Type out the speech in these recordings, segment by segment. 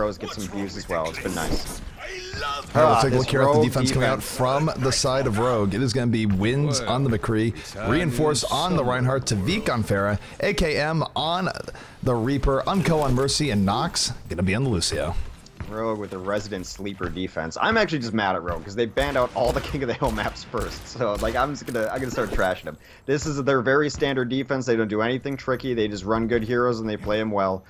pros get some views as well. It's been nice. We'll take a look here at the defense coming out from the side of Rogue. It is going to be Wins on the McCree, Reinforce on the Reinhardt, Tavik on Pharah, AKM on the Reaper, Unco on Mercy, and Nox going to be on the Lucio. Rogue with a resident sleeper defense. I'm actually just mad at Rogue because they banned out all the King of the Hill maps first. So like I'm gonna start trashing them. This is their very standard defense. They don't do anything tricky. They just run good heroes and they play them well.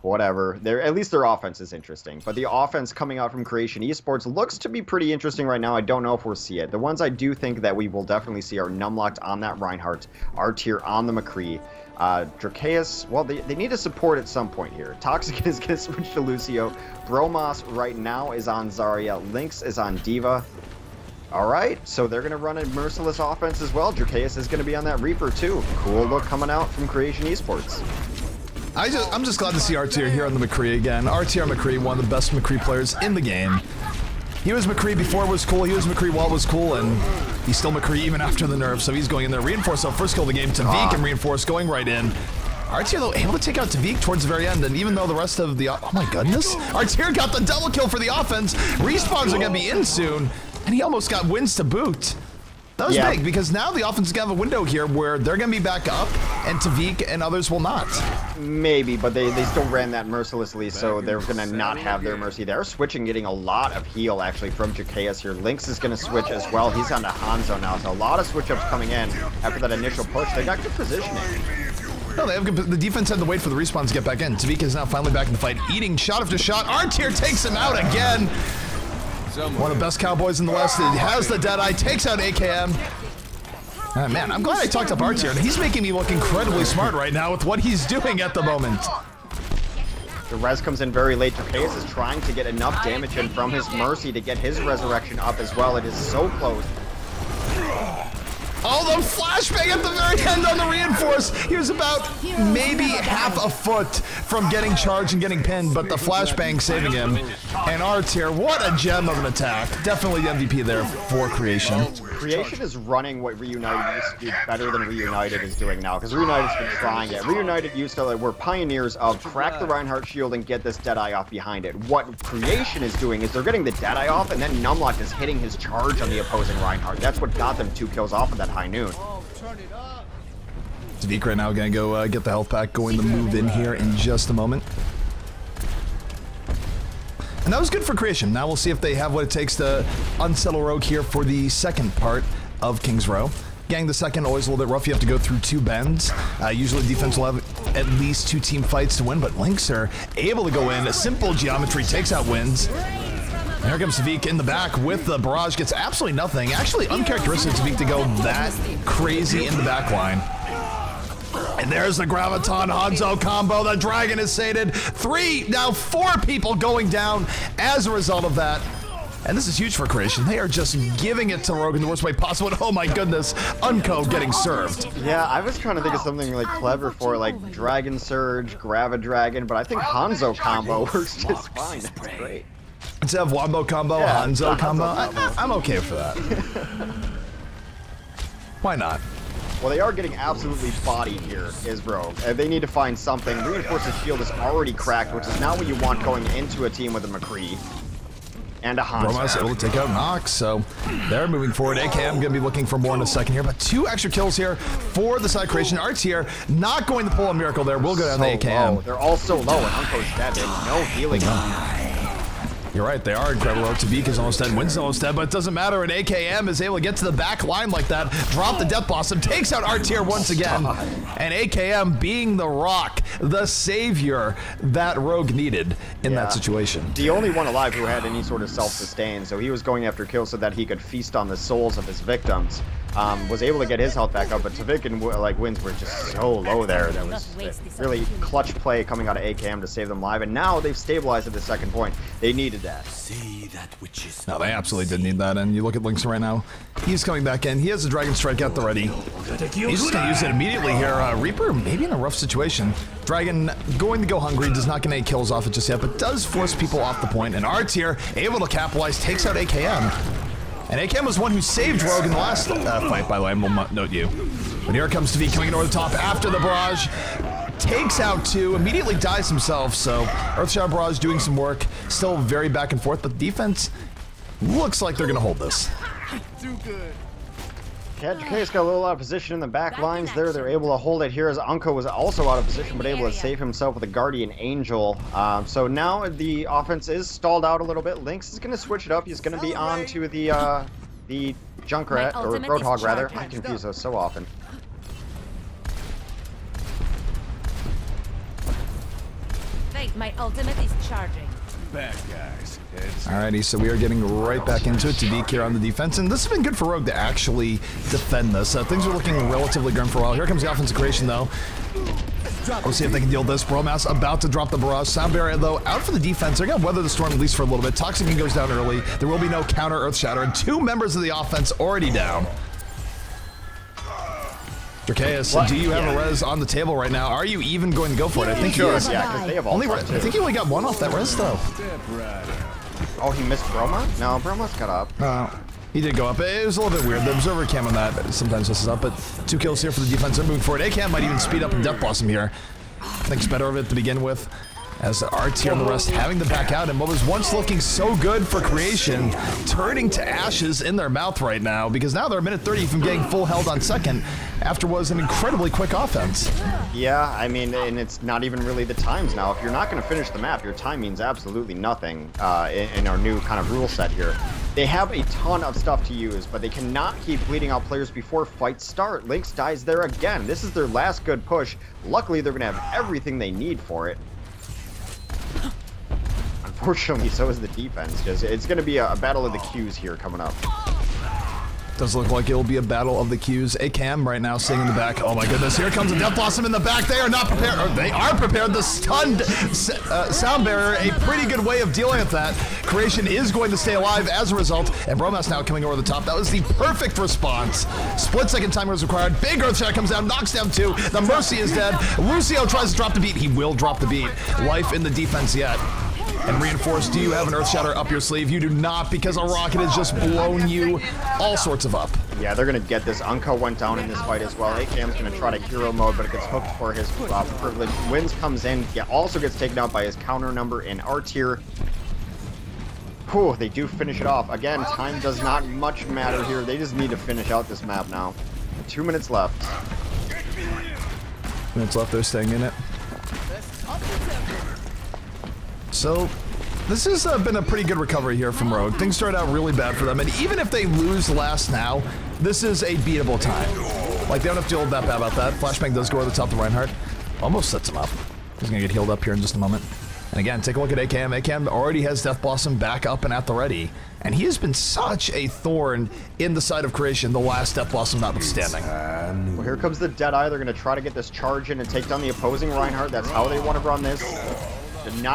Whatever. At least their offense is interesting. But the offense coming out from Creation Esports looks to be pretty interesting right now. I don't know if we'll see it. The ones I do think that we will definitely see are Numlocked on that Reinhardt, R-Tier on the McCree. Drakeus, well, they need a support at some point here. Toxic is going to switch to Lucio. Bromos right now is on Zarya. Lynx is on D.Va. Alright, so they're going to run a merciless offense as well. Drakeus is going to be on that Reaper too. Cool look coming out from Creation Esports. I'm just glad to see R-Tier here on the McCree again. R-Tier McCree, one of the best McCree players in the game. He was McCree before it was cool, he was McCree while it was cool, and he's still McCree even after the nerf, so he's going in there. Reinforce, so first kill of the game, Tavik and Reinforce going right in. R-Tier, though, able to take out Tavik towards the very end, and even though the rest of the... Oh my goodness! R-Tier got the double kill for the offense. Respawns are going to be in soon, and he almost got Wins to boot. That was big, because now the offense is going to have a window here where they're going to be back up, and Tavik and others will not. Maybe, but they still ran that mercilessly, so they're going to not have their mercy. They're switching, getting a lot of heal, actually, from Drakeus here. Lynx is going to switch as well. He's on to Hanzo now, so a lot of switch-ups coming in after that initial push. They got good positioning. No, they have good, the defense had to wait for the respawns to get back in. Tavik is now finally back in the fight, eating shot after shot. R-Tier takes him out again. One of the best Cowboys in the West. He has the Deadeye, takes out AKM. Man, I'm glad I talked up R-Tier. He's making me look incredibly smart right now with what he's doing at the moment. The res comes in very late. Drakeus is trying to get enough damage in from his Mercy to get his resurrection up as well. It is so close. Oh, the flashbang at the very end on the Reinforce. He was about maybe half a foot from getting charged and getting pinned, but the flashbang saving him. And R-Tier, what a gem of an attack. Definitely the MVP there for Creation. Creation is running what Reunited used to do better than Reunited is doing now, because Reunited's been trying it. Reunited used to, like, were pioneers of crack the Reinhardt shield and get this Deadeye off behind it. What Creation is doing is they're getting the Deadeye off, and then Numlock is hitting his charge on the opposing Reinhardt. That's what got them 2 kills off of that high noon. Tavik right now gonna go get the health pack, going to move in here in just a moment. And that was good for Creation. Now we'll see if they have what it takes to unsettle Rogue here for the second part of King's Row. Gang the second, always a little bit rough. You have to go through 2 bends. Usually defense will have at least 2 team fights to win, but Lynx are able to go in. A simple geometry takes out Wins. And here comes Tavik in the back with the barrage. Gets absolutely nothing. Actually uncharacteristic Tavik to go that crazy in the back line. And there's the Graviton Hanzo combo. The Dragon is sated. 3, now 4 people going down as a result of that. And this is huge for Creation. They are just giving it to Rogue in the worst way possible. And oh my goodness, Unco getting served. Yeah, I was trying to think of something like clever for like Dragon Surge, Gravidragon, but I think Hanzo combo works just fine. That's great. Instead of Wombo combo, yeah, Hanzo combo. I'm okay for that. Why not? Well, they are getting absolutely bodied here, is Rogue. They need to find something. Reinforce's shield is already cracked, which is not what you want going into a team with a McCree. And a Hanzo. Bromos able to take out Nox, so they're moving forward. AKM going to be looking for more in a second here, but 2 extra kills here for the side Creation. R-Tier not going to pull a miracle there. We'll go down to AKM. Low. They're all so low, and Unco's dead. There's no healing. You're right, they are incredible. Tavik is almost dead, Winston almost dead, but it doesn't matter. And AKM is able to get to the back line like that, drop the Death Blossom, takes out R-Tier once again. And AKM being the rock, the savior that Rogue needed in that situation. The only one alive who had any sort of self-sustain, so he was going after kills so that he could feast on the souls of his victims. Was able to get his health back up, but Tavik and like Wins were just so low there. That was really clutch play coming out of AKM to save them alive, and now they've stabilized at the second point. They needed that. See that which is no, they absolutely did need that, and you look at Lynx right now. He's coming back in. He has a Dragon Strike at the ready. He's just going to use it immediately here. Reaper maybe in a rough situation. Dragon going to go hungry, does not get any kills off it just yet, but does force people off the point, and R-Tier able to capitalize, takes out AKM. And AKM was one who saved Rogue in the last fight, by the way, I will note you. But here comes Tavik coming in over the top after the barrage. takes out 2, immediately dies himself, so Earthshadow Barrage doing some work, still very back and forth, but defense looks like they're going to hold this. Too good. Jake's got a little out of position in the back lines there. They're able to hold it here as Unko was also out of position, but able to save himself with a Guardian Angel. So now the offense is stalled out a little bit. Lynx is going to switch it up. He's going to be on to the Junkrat, or Roadhog rather. I confuse those so often. Wait, my ultimate is charging. Bad guys. Alrighty, so we are getting right back into it. Tadik here on the defense, and this has been good for Rogue to actually defend this. Things are looking relatively grim for a while. Here comes the offensive creation, though. We'll see if they can deal with this. Bromas about to drop the barrage. Sound Barrier, though, out for the defense. They're going to weather the storm at least for a little bit. Toxic goes down early. There will be no counter Earth Shatter, and 2 members of the offense already down. Drakeus, do you have a res on the table right now? Are you even going to go for it? I think he is. Yeah, because they have all I think he only got 1 off that res, though. Oh, he missed Broma? No, Broma's got up. He did go up. It was a little bit weird. The observer cam on that sometimes messes up, but 2 kills here for the defense. They're moving forward. A-Cam might even speed up and Death Blossom here. Thinks better of it to begin with. As Arts here and the rest having to back out, and what was once looking so good for Creation turning to ashes in their mouth right now, because now they're a minute 30 from getting full held on second after what was an incredibly quick offense. Yeah, I mean, and it's not even really the times now. If you're not going to finish the map, your time means absolutely nothing in our new kind of rule set here. They have a ton of stuff to use, but they cannot keep bleeding out players before fights start. Lynx dies there again. This is their last good push. Luckily, they're going to have everything they need for it. Unfortunately, so is the defense. Just it's going to be a battle of the Qs here coming up. Does look like it'll be a battle of the Qs. A-Cam right now sitting in the back. Oh my goodness, here comes a Death Blossom in the back. They are not prepared. Or they are prepared. The stunned Sound Barrier, a pretty good way of dealing with that. Creation is going to stay alive as a result. And Bromas now coming over the top. That was the perfect response. Split second timer is required. Big Earth Shot comes down, knocks down 2. The Mercy is dead. Lucio tries to drop the beat. He will drop the beat. Life in the defense yet. And Reinforced, do you have an Earth Shatter up your sleeve? You do not, because a rocket has just blown you all sorts of up. Yeah, they're going to get this. Unko went down in this fight as well. A-Cam's going to try to hero mode, but it gets hooked for his privilege. Wins comes in, also gets taken out by his counter number in R tier. Whew, they do finish it off. Again, time does not much matter here. They just need to finish out this map now. 2 minutes left. 2 minutes left, they're staying in it. So, this has been a pretty good recovery here from Rogue. Things started out really bad for them, and even if they lose last now, this is a beatable time. Like, they don't have to feel that bad about that. Flashbang does go over the top of Reinhardt. Almost sets him up. He's gonna get healed up here in just a moment. And again, take a look at A-Cam. A-Cam already has Death Blossom back up and at the ready. And he has been such a thorn in the side of Creation, the last Death Blossom notwithstanding. Well, here comes the Deadeye. They're going to try to get this charge in and take down the opposing Reinhardt. That's how they want to run this.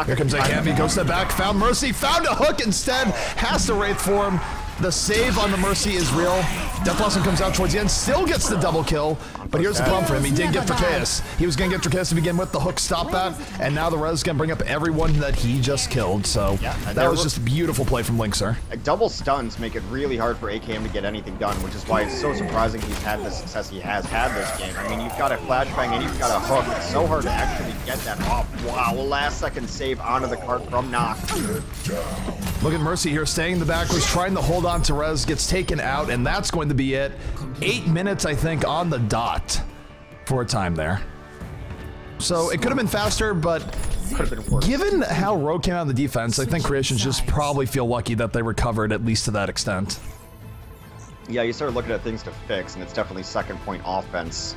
Here comes A-Cam, he goes to the back, found Mercy, found a hook instead, has to Wraith form. The save on the Mercy is real. Death Blossom comes out towards the end, still gets the double kill, but here's the problem for him. He did get Drakeus. He was going to get Drakeus to begin with, the hook stopped that, and now the res is going to bring up everyone that he just killed, so yeah, that was just a beautiful play from Lynxer. Double stuns make it really hard for A-Cam to get anything done, which is why it's so surprising he's had the success he has had this game. I mean, you've got a flashbang and you've got a hook. It's so hard to actually get that off. Wow, last second save onto the cart from Knock. Look at Mercy here, staying in the back, was trying to hold on to res, gets taken out, and that's going to be it. 8 minutes, I think, on the dot for a time there. So it could have been faster, but given how Rogue came out on the defense, I think Creations just probably feel lucky that they recovered at least to that extent. Yeah, you start looking at things to fix, and it's definitely second point offense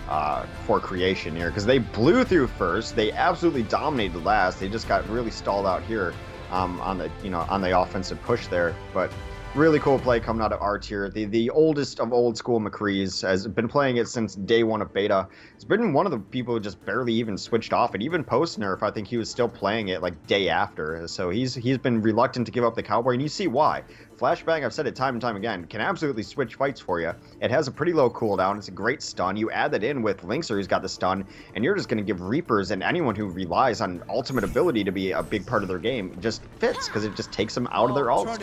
for Creation here, because they blew through first, they absolutely dominated last, they just got really stalled out here on the offensive push there, but really cool play coming out of R tier. The oldest of old school McCrees has been playing it since day one of beta. He's been one of the people who just barely even switched off, and even post nerf, I think he was still playing it like day after. So he's been reluctant to give up the Cowboy, and you see why. Flashbang, I've said it time and time again, can absolutely switch fights for you. It has a pretty low cooldown. It's a great stun. You add that in with Lynxer, who's got the stun, and you're just going to give Reapers and anyone who relies on ultimate ability to be a big part of their game just fits, because it just takes them out of their ults.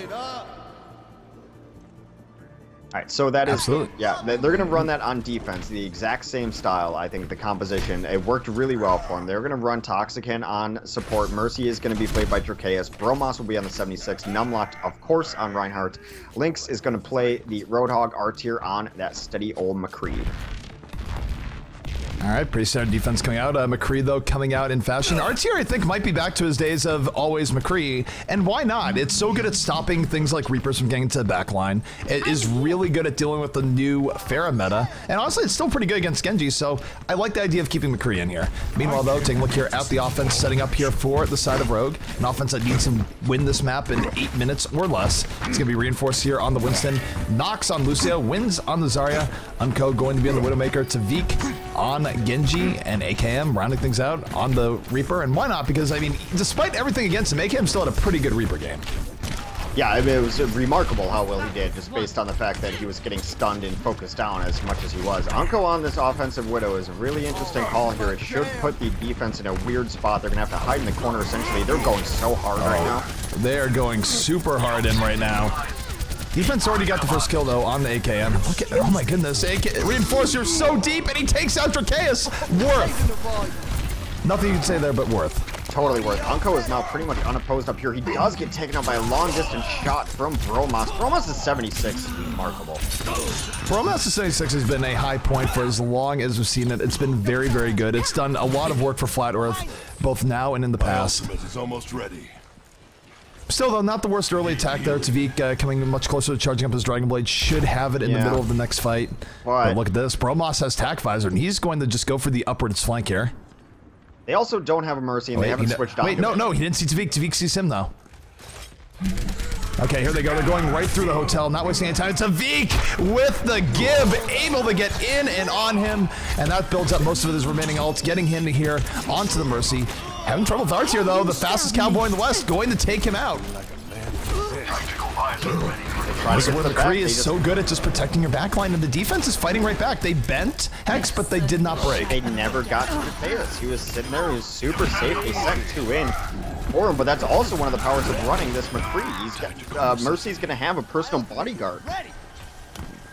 All right, so that is Absolutely. yeah. They're going to run that on defense, the exact same style. I think the composition it worked really well for them. They're going to run Toxicant on support. Mercy is going to be played by Dracaeus. Bromos will be on the 76. Numlocked, of course, on Reinhardt. Lynx is going to play the Roadhog R tier on that steady old McCree. All right, pretty standard defense coming out. McCree, though, coming out in fashion. Artier, I think, might be back to his days of always McCree, and why not? It's so good at stopping things like Reapers from getting to the backline. It is really good at dealing with the new Pharah meta, and honestly, it's still pretty good against Genji, so I like the idea of keeping McCree in here. Meanwhile, though, taking a look here at the offense, setting up here for the side of Rogue, an offense that needs to win this map in 8 minutes or less. It's going to be reinforced here on the Winston, Nox on Lucio, wins on the Zarya, Unco going to be on the Widowmaker, Tavik on Genji, and AKM rounding things out on the Reaper. And why not? Because, I mean, despite everything against him, AKM still had a pretty good Reaper game. Yeah, I mean, it was remarkable how well he did, just based on the fact that he was getting stunned and focused down as much as he was. Unco on this offensive Widow is a really interesting call here. It should put the defense in a weird spot. They're going to have to hide in the corner, essentially. They're going so hard right now. They are going super hard in right now. Defense already got the first kill, though, on the AKM. Look at, oh my goodness, Reinforcer so deep, and he takes out Dracaeus. Worth. Nothing you can say there but worth. Totally worth. Unco is now pretty much unopposed up here. He does get taken out by a long-distance shot from Bromos. Bromos is 76 is remarkable. Bromos is 76 has been a high point for as long as we've seen it. It's been very, very good. It's done a lot of work for Flat Earth, both now and in the past. It's almost ready. Still, though, not the worst early attack there. Tavik coming much closer to charging up his Dragon Blade. Should have it in the middle of the next fight. But look at this. Bromos has Tac Visor, and he's going to just go for the upwards flank here. They also don't have a Mercy, and they haven't switched on. Wait, no, he didn't see Tavik. Tavik sees him, though. Okay, here they go. They're going right through the hotel, not wasting any time. Tavik with the Gib, able to get in and on him, and that builds up most of his remaining ults, getting him to here onto the Mercy. Having trouble with Arts here, though. The fastest cowboy in the West going to take him out. This is where McCree is so good at just protecting your backline, and the defense is fighting right back. They bent Hex, but they did not break. They never got to Dracaeus. He was sitting there. He was super safe. They sent 2 in for him, but that's also one of the powers of running this McCree. He's got, Mercy's going to have a personal bodyguard.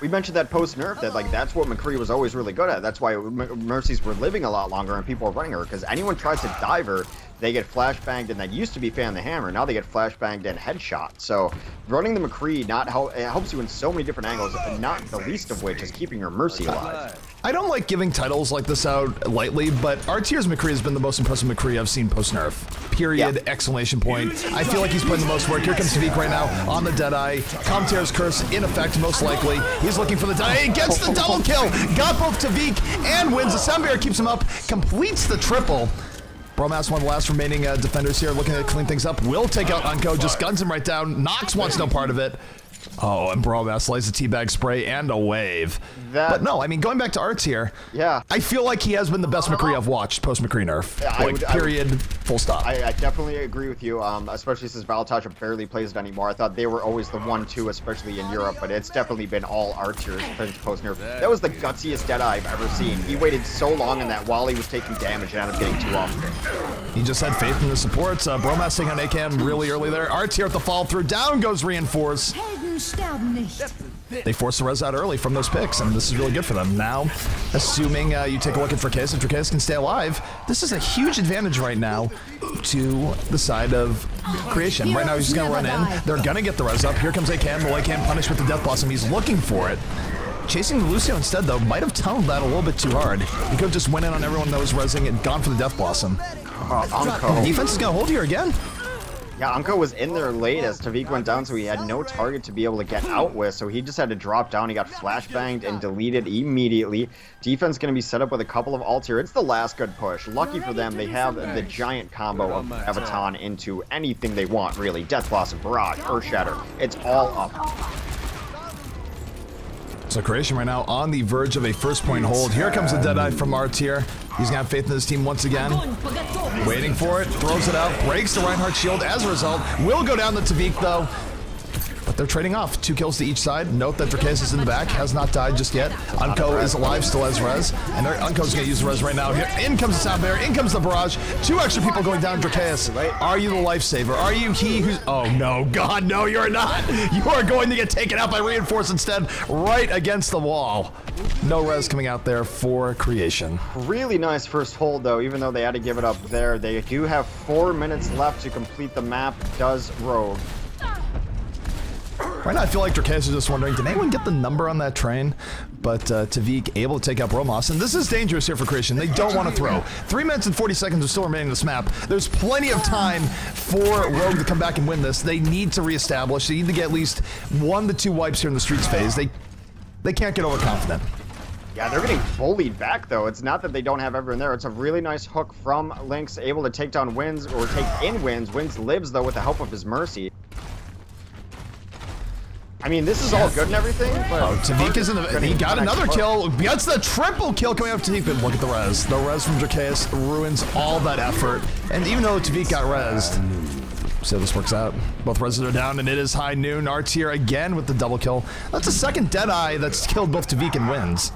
We mentioned that post-nerf that, like, that's what McCree was always really good at. That's why Mercies were living a lot longer and people were running her, because anyone tries to dive her, they get flashbanged, and that used to be Fan the Hammer. Now they get flashbanged and headshot. So running the McCree it helps you in so many different angles, and not the least of which is keeping your Mercy alive. I don't like giving titles like this out lightly, but Artier's McCree has been the most impressive McCree I've seen post-nerf. Period, Yeah. Exclamation point. I feel like he's putting the most work. Here comes Tavik right now on the Deadeye. Comtear's Curse in effect, most likely. He's looking for the Deadeye. He gets the double kill. Got both Tavik and wins. The Soundbear keeps him up, completes the triple. Bromos, one of the last remaining defenders here, looking to clean things up. Will take out Unco, just guns him right down. Nox wants no part of it. Oh, and Bromos lays a teabag spray and a wave. But no, I mean, going back to Arts here, yeah, I feel like he has been the best McCree I've watched post-McCree nerf. Yeah, period, full stop. I definitely agree with you, especially since Valtasha barely plays it anymore. I thought they were always the 1-2, especially in Europe, but it's definitely been all Archers since post-nerf. That was the gutsiest Deadeye I've ever seen. He waited so long in that while he was taking damage and ended up getting 2 off. He just had faith in the supports. Bromos taking on AKM really early there. Arts here at the fall through. Down goes Reinforce. They force the res out early from those picks, and this is really good for them. Now, assuming you take a look at Dracaeus, if Dracaeus can stay alive, this is a huge advantage right now to the side of Creation. Right now, he's just going to run in. They're going to get the res up. Here comes AKM. The AKM punished with the Death Blossom. He's looking for it. Chasing the Lucio instead, though, might have tunneled that a little bit too hard. He could have just went in on everyone that was resing and gone for the Death Blossom. The defense is going to hold here again. Yeah, Unco was in there late as Tavik went down, so he had no target to be able to get out with, so he just had to drop down. He got flashbanged and deleted immediately. Defense going to be set up with a couple of ults here. It's the last good push. Lucky for them, they have the giant combo of Avaton into anything they want, really. Death Blossom, Barrage, Earth Shatter. It's all up. So Creation right now on the verge of a first point hold. Here comes the Deadeye from Artier. He's gonna have faith in his team once again. Waiting for it, throws it out, breaks the Reinhardt shield as a result. Will go down to Tavik though. But They're trading off. 2 kills to each side. Note that Drakeus is in the back, has not died just yet. Unco is alive, still has res. And Unco's going to use the res right now. Here, in comes the sound barrier, in comes the barrage. 2 extra people going down Drakeus. Are you the lifesaver? Are you he who's... Oh no, God, no, you're not. You are going to get taken out by Reinforce instead, right against the wall. No res coming out there for Creation. Really nice first hold, though, even though they had to give it up there. They do have 4 minutes left to complete the map, does Rogue. Right now, I feel like Drakeus is just wondering, did anyone get the number on that train? But Tavik able to take out Romos, and this is dangerous here for Creation. They don't want to throw. 3 minutes and 40 seconds are still remaining in this map. There's plenty of time for Rogue to come back and win this. They need to reestablish. They need to get at least 1 to 2 wipes here in the streets phase. They can't get overconfident. Yeah, they're getting bullied back, though. It's not that they don't have everyone there. It's a really nice hook from Lynx, able to take down Wins, or take in Wins. Wins lives, though, with the help of his Mercy. I mean, this is all good and everything, but... Oh, Tavik is in the... He got another kill. Gets the triple kill coming up to Tavik, but look at the res. The res from Drakeus ruins all that effort. And even though Tavik got resed, see how this works out. Both reses are down, and it is high noon. Artier again with the double kill. That's a second Deadeye that's killed both Tavik and Wins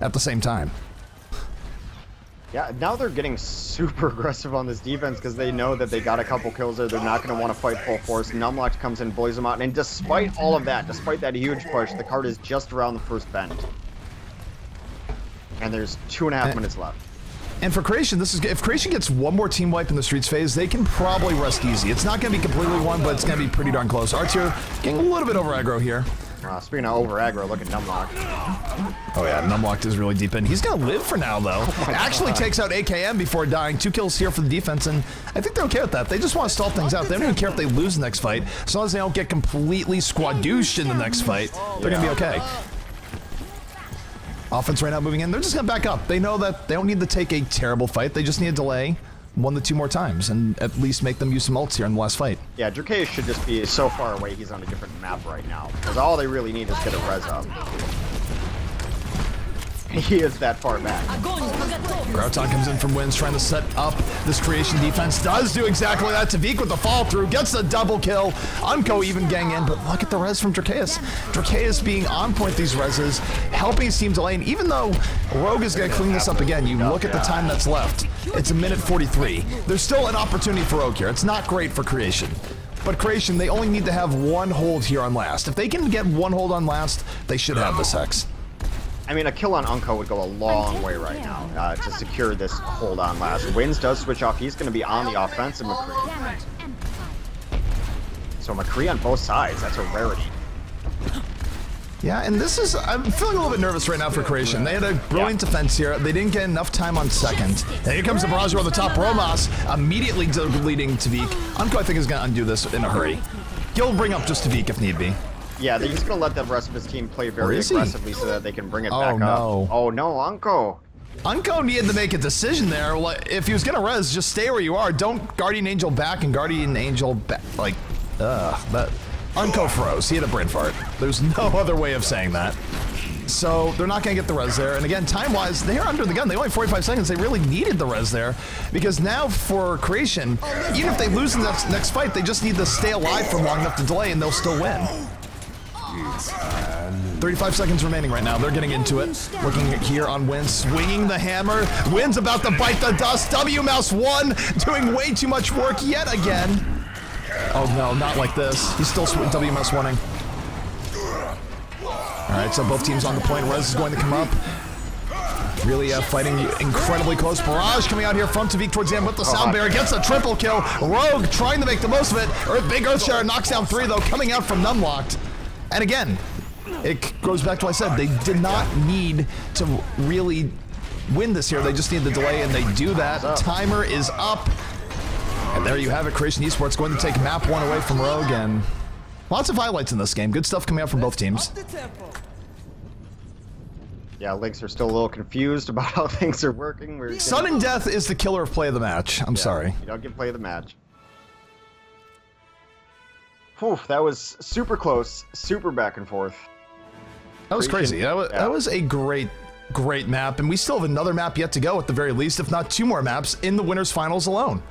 at the same time. Yeah, now they're getting super aggressive on this defense because they know that they got a couple kills there. They're not going to want to fight full force. Numlock comes in, bullies them out, and despite all of that, despite that huge push, the card is just around the first bend. And there's 2.5 minutes left. And for Creation, this is if Creation gets 1 more team wipe in the streets phase, they can probably rest easy. It's not going to be completely won, but it's going to be pretty darn close. Artier getting a little bit over aggro here. Speaking of over aggro, look at Numlock. Oh yeah, Numlock is really deep in. He's gonna live for now though. Actually takes out AKM before dying. 2 kills here for the defense, and I think they're okay with that. They just want to stall things out. They don't even care if they lose the next fight. As long as they don't get completely squadooshed in the next fight, they're gonna be okay. Offense right now moving in. They're just gonna back up. They know that they don't need to take a terrible fight. They just need to delay 1 to 2 more times and at least make them use some ults here in the last fight. Yeah, Drakeus should just be so far away he's on a different map right now. Because all they really need is get a res up. He is that far back. Grauton comes in from Wins, trying to set up this Creation defense. Does do exactly that. Tavik with the fall through, gets the double kill. Unco even gang in, but look at the res from Drakeus. Drakeus being on point these reses, helping his team delay. And even though Rogue is going to clean this up again, you look at the time that's left. It's 1:43. There's still an opportunity for Rogue here. It's not great for Creation. But Creation, they only need to have 1 hold here on last. If they can get 1 hold on last, they should have this Hex. I mean, a kill on Unco would go a long way right now to secure this hold on last. Wins does switch off. He's going to be on the offensive McCree. So McCree on both sides. That's a rarity. Yeah, and this is... I'm feeling a little bit nervous right now for Creation. They had a brilliant defense here. They didn't get enough time on second. And here comes the barrage on the top. Romos immediately deleting Tavik. Unco, I think, is going to undo this in a hurry. He'll bring up just Tavik if need be. Yeah, he's going to let the rest of his team play very aggressively so that they can bring it back up. Oh, no, Unco. Unco needed to make a decision there. If he was going to res, just stay where you are. Don't Guardian Angel back and Guardian Angel back. Like, that... Unco froze. He had a brain fart. There's no other way of saying that. So they're not going to get the res there. And again, time-wise, they're under the gun. They only have 45 seconds. They really needed the res there. Because now for Creation, even if they lose in the next fight, they just need to stay alive for long enough to delay and they'll still win. 35 seconds remaining right now. They're getting into it. Looking here on Win, swinging the hammer. Win's about to bite the dust. WMouse1 doing way too much work yet again. Oh no, not like this. He's still WMouse1ing. Alright, so both teams on the point. Rez is going to come up. Really fighting incredibly close. Barrage coming out here from Tavik towards the end with the sound barrier. Gets a triple kill. Rogue trying to make the most of it. Big Earthsharer knocks down 3 though, coming out from Numlocked. And again, it goes back to what I said. They did not need to really win this here. They just need the delay, and they do that. Timer is up. And there you have it. Creation Esports going to take map 1 away from Rogue, and lots of highlights in this game. Good stuff coming out from both teams. Yeah, Lynx are still a little confused about how things are working. Sudden death is the killer of play of the match. I'm sorry. You don't get play of the match. Whew, that was super close, super back and forth. That was crazy. That was a great map, and we still have another map yet to go at the very least, if not 2 more maps in the winners finals alone.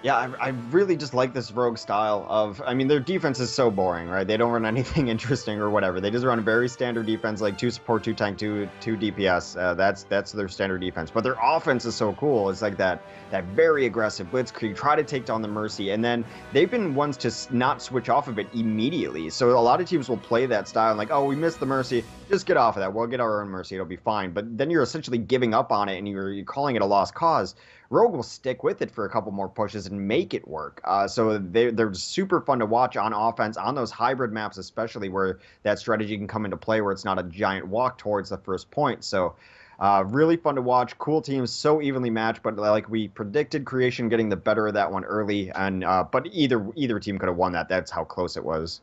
Yeah, I really just like this Rogue style of, I mean, their defense is so boring, right? They don't run anything interesting or whatever. They just run a very standard defense, like 2 support, 2 tank, 2 DPS. That's their standard defense. But their offense is so cool. It's like that very aggressive blitzkrieg, try to take down the Mercy, and then they've been ones to not switch off of it immediately. So a lot of teams will play that style, like, oh, we missed the Mercy, just get off of that. We'll get our own Mercy, it'll be fine. But then you're essentially giving up on it, and you're calling it a lost cause. Rogue will stick with it for a couple more pushes and make it work. So they're super fun to watch on offense, on those hybrid maps especially, where that strategy can come into play, where it's not a giant walk towards the first point. So really fun to watch. Cool teams, so evenly matched, but like we predicted, Creation getting the better of that one early. And but either team could have won that. That's how close it was.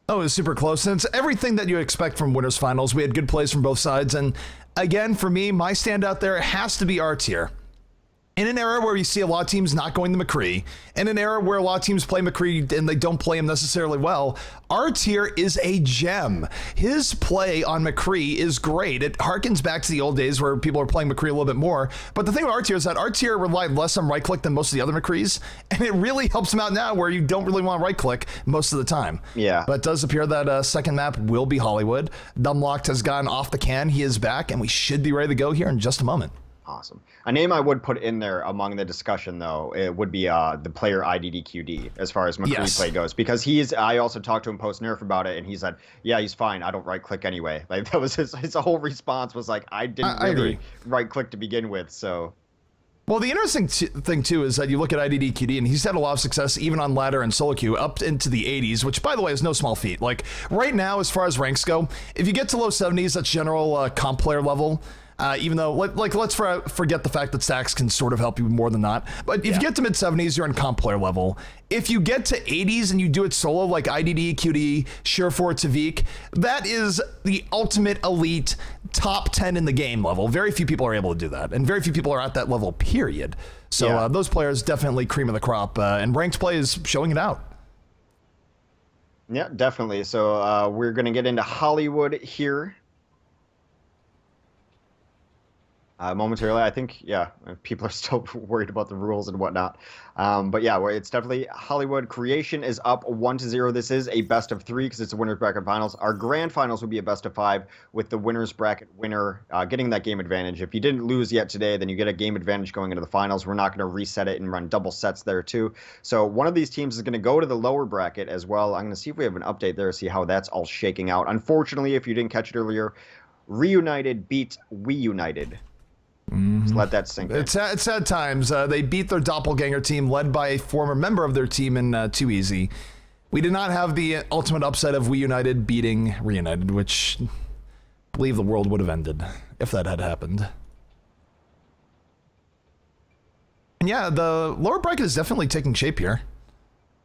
Oh, it was super close. And it's everything that you expect from winners finals. We had good plays from both sides. And again, for me, my standout there has to be our tier. In an era where you see a lot of teams not going to McCree, in an era where a lot of teams play McCree and they don't play him necessarily well, our tier is a gem. His play on McCree is great. It harkens back to the old days where people are playing McCree a little bit more. But the thing with our tier is that our tier relied less on right click than most of the other McCrees, and it really helps him out now where you don't really want to right click most of the time. Yeah. But it does appear that second map will be Hollywood. Dumblocked has gone off the can. He is back, and we should be ready to go here in just a moment. Awesome. A name I would put in there among the discussion, though, it would be the player IDDQD as far as McCree play goes, because I also talked to him post-nerf about it, and he said, yeah, he's fine. I don't right-click anyway. Like, that was his whole response was like, I didn't really right-click to begin with, so... Well, the interesting thing, too, is that you look at IDDQD, and he's had a lot of success even on ladder and solo queue up into the 80s, which, by the way, is no small feat. Like, right now, as far as ranks go, if you get to low 70s, that's general comp player level. Even though, let's forget the fact that stacks can sort of help you more than not. But if you get to mid-70s, you're in comp player level. If you get to 80s and you do it solo, like IDD, QD, Surefour, Tavik, that is the ultimate elite top 10 in the game level. Very few people are able to do that. And very few people are at that level, period. So those players definitely cream of the crop. And ranked play is showing it out. Yeah, definitely. So we're going to get into Hollywood here. Momentarily, I think, people are still worried about the rules and whatnot. But yeah, it's definitely Hollywood. Creation is up 1-0. This is a best of 3 because it's a winners bracket finals. Our grand finals will be a best of 5 with the winners bracket winner getting that game advantage. If you didn't lose yet today, then you get a game advantage going into the finals. We're not going to reset it and run double sets there too. So one of these teams is going to go to the lower bracket as well. I'm going to see if we have an update there, see how that's all shaking out. Unfortunately, if you didn't catch it earlier, Reunited beat We United. Just let that sink in. It's sad times. They beat their doppelganger team led by a former member of their team in Too Easy. We did not have the ultimate upset of We United beating Reunited, which I believe the world would have ended if that had happened. And yeah, the lower bracket is definitely taking shape here.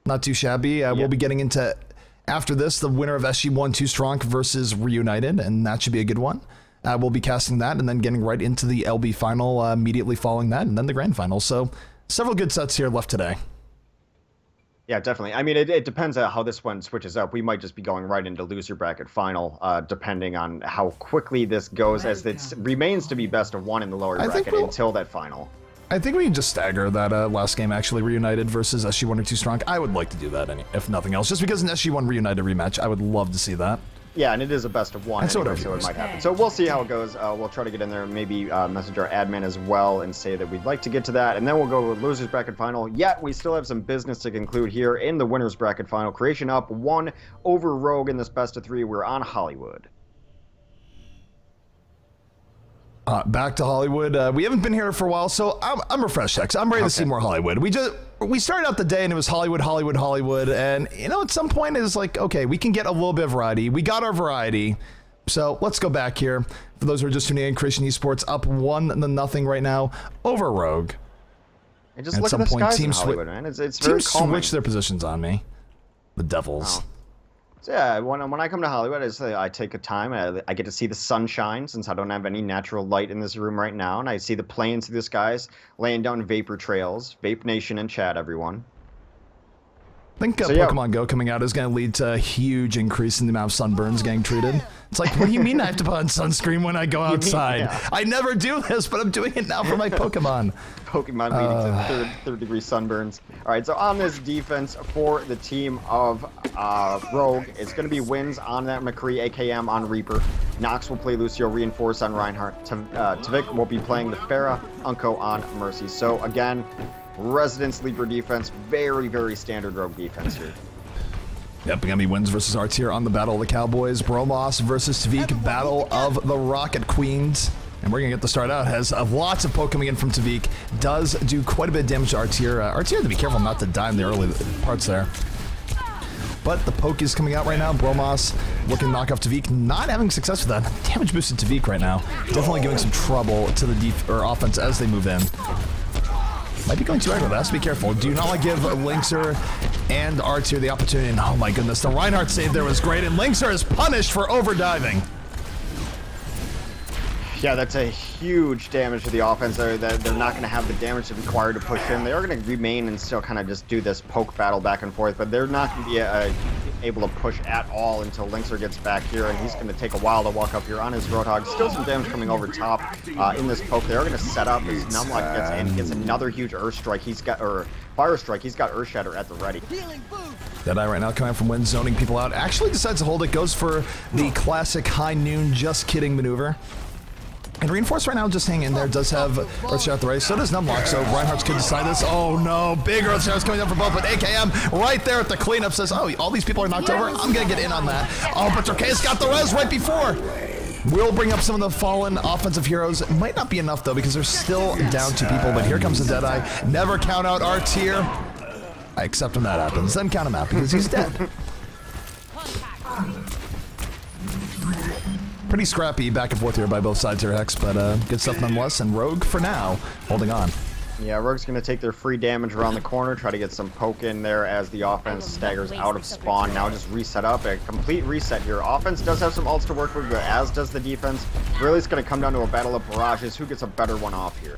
Not too shabby. We'll be getting into, after this, the winner of SG1 Too Strong versus Reunited, and that should be a good one. We'll be casting that and then getting right into the LB final immediately following that, and then the grand final. So several good sets here left today. Yeah, definitely. I mean, it depends on how this one switches up. We might just be going right into loser bracket final, depending on how quickly this goes, as it remains to be best of 1 in the lower bracket until that final. I think we can just stagger that last game, actually, Reunited versus SG1 or Too Strong. I would like to do that, if nothing else. Just because an SG1 Reunited rematch, I would love to see that. Yeah, and it is a best of 1 anyway, so it might happen. So we'll see how it goes. We'll try to get in there and maybe message our admin as well and say that we'd like to get to that. And then we'll go with losers bracket final. Yet we still have some business to conclude here in the winners bracket final. Creation up 1 over Rogue in this best of 3. We're on Hollywood. Back to Hollywood. We haven't been here for a while, so I'm refreshed, X. I'm ready to see more Hollywood. We started out the day and it was Hollywood, Hollywood, Hollywood, and at some point it was like, okay, we can get a little bit of variety. We got our variety, so let's go back here. For those who are just tuning in, Creation Esports up 1-0 right now over Rogue. And just look at the skies in Hollywood, man. It's very teams calming. Switch their positions on me. The Devils. Oh. So yeah, when I come to Hollywood, I take a time, and I get to see the sunshine, since I don't have any natural light in this room right now, and I see the planes through the skies, laying down vapor trails. Vape Nation and chat, everyone. I think So, yeah. Pokemon Go coming out is going to lead to a huge increase in the amount of sunburns getting treated. It's like, what do you mean I have to put on sunscreen when I go outside? Yeah. I never do this, but I'm doing it now for my Pokemon. Pokemon leading to third-degree sunburns. All right, so on this defense for the team of Rogue, it's going to be Wins on that McCree, AKM on Reaper. Nox will play Lucio, Reinforce on Reinhardt. Tavik will be playing the Pharah, Unco on Mercy. So again, Resident Sleeper defense, very, very standard Rogue defense here. Yep, gonna be Wins versus Artier on the Battle of the Cowboys. Bromos versus Tavik, Battle of the Rocket Queens. And we're gonna get the start out as lots of poke coming in from Tavik. Does do quite a bit of damage to Artier. Artier to be careful not to die in the early parts there. But the poke is coming out right now. Bromos looking to knock off Tavik, not having success with that. Damage boosted Tavik right now. Definitely giving some trouble to the offense as they move in. Might be going too aggro, but has to be careful. Do not want to give Linkser and Artier the opportunity. And oh my goodness, the Reinhardt save there was great, and Linkser is punished for overdiving. Yeah, that's a huge damage to the offense there. That they're not going to have the damage required to push in. They are going to remain and still kind of just do this poke battle back and forth, but they're not going to be able to push at all until Linkser gets back here, and he's going to take a while to walk up here on his Roadhog. Still some damage coming over top in this poke. They are going to set up as Numlock gets in, gets another huge Earth Strike. He's got, or Fire Strike. He's got Earth Shatter at the ready. Deadeye right now coming from Wind, zoning people out. Actually decides to hold it. Goes for the classic high noon, just kidding maneuver. And Reinforce right now just hang in there, does have Earthshot at the race, so does Numlock, so Reinhardt's could decide this. Oh no, big Earthshot's coming down for both, but AKM right there at the cleanup says, oh, all these people are knocked over, I'm gonna get in on that. Oh, but Drakeus got the res right before. We'll bring up some of the fallen offensive heroes. It might not be enough though, because they're still down 2 people, but here comes the Deadeye. Never count out Artier. Except when that happens, then count him out, because he's dead. Pretty scrappy back and forth here by both sides here, Hex, but good stuff nonetheless. And Rogue, for now, holding on. Yeah, Rogue's going to take their free damage around the corner, try to get some poke in there as the offense staggers out of spawn. Now just reset up, a complete reset here. Offense does have some ults to work with, but as does the defense. Really, it's going to come down to a battle of barrages. Who gets a better one off here?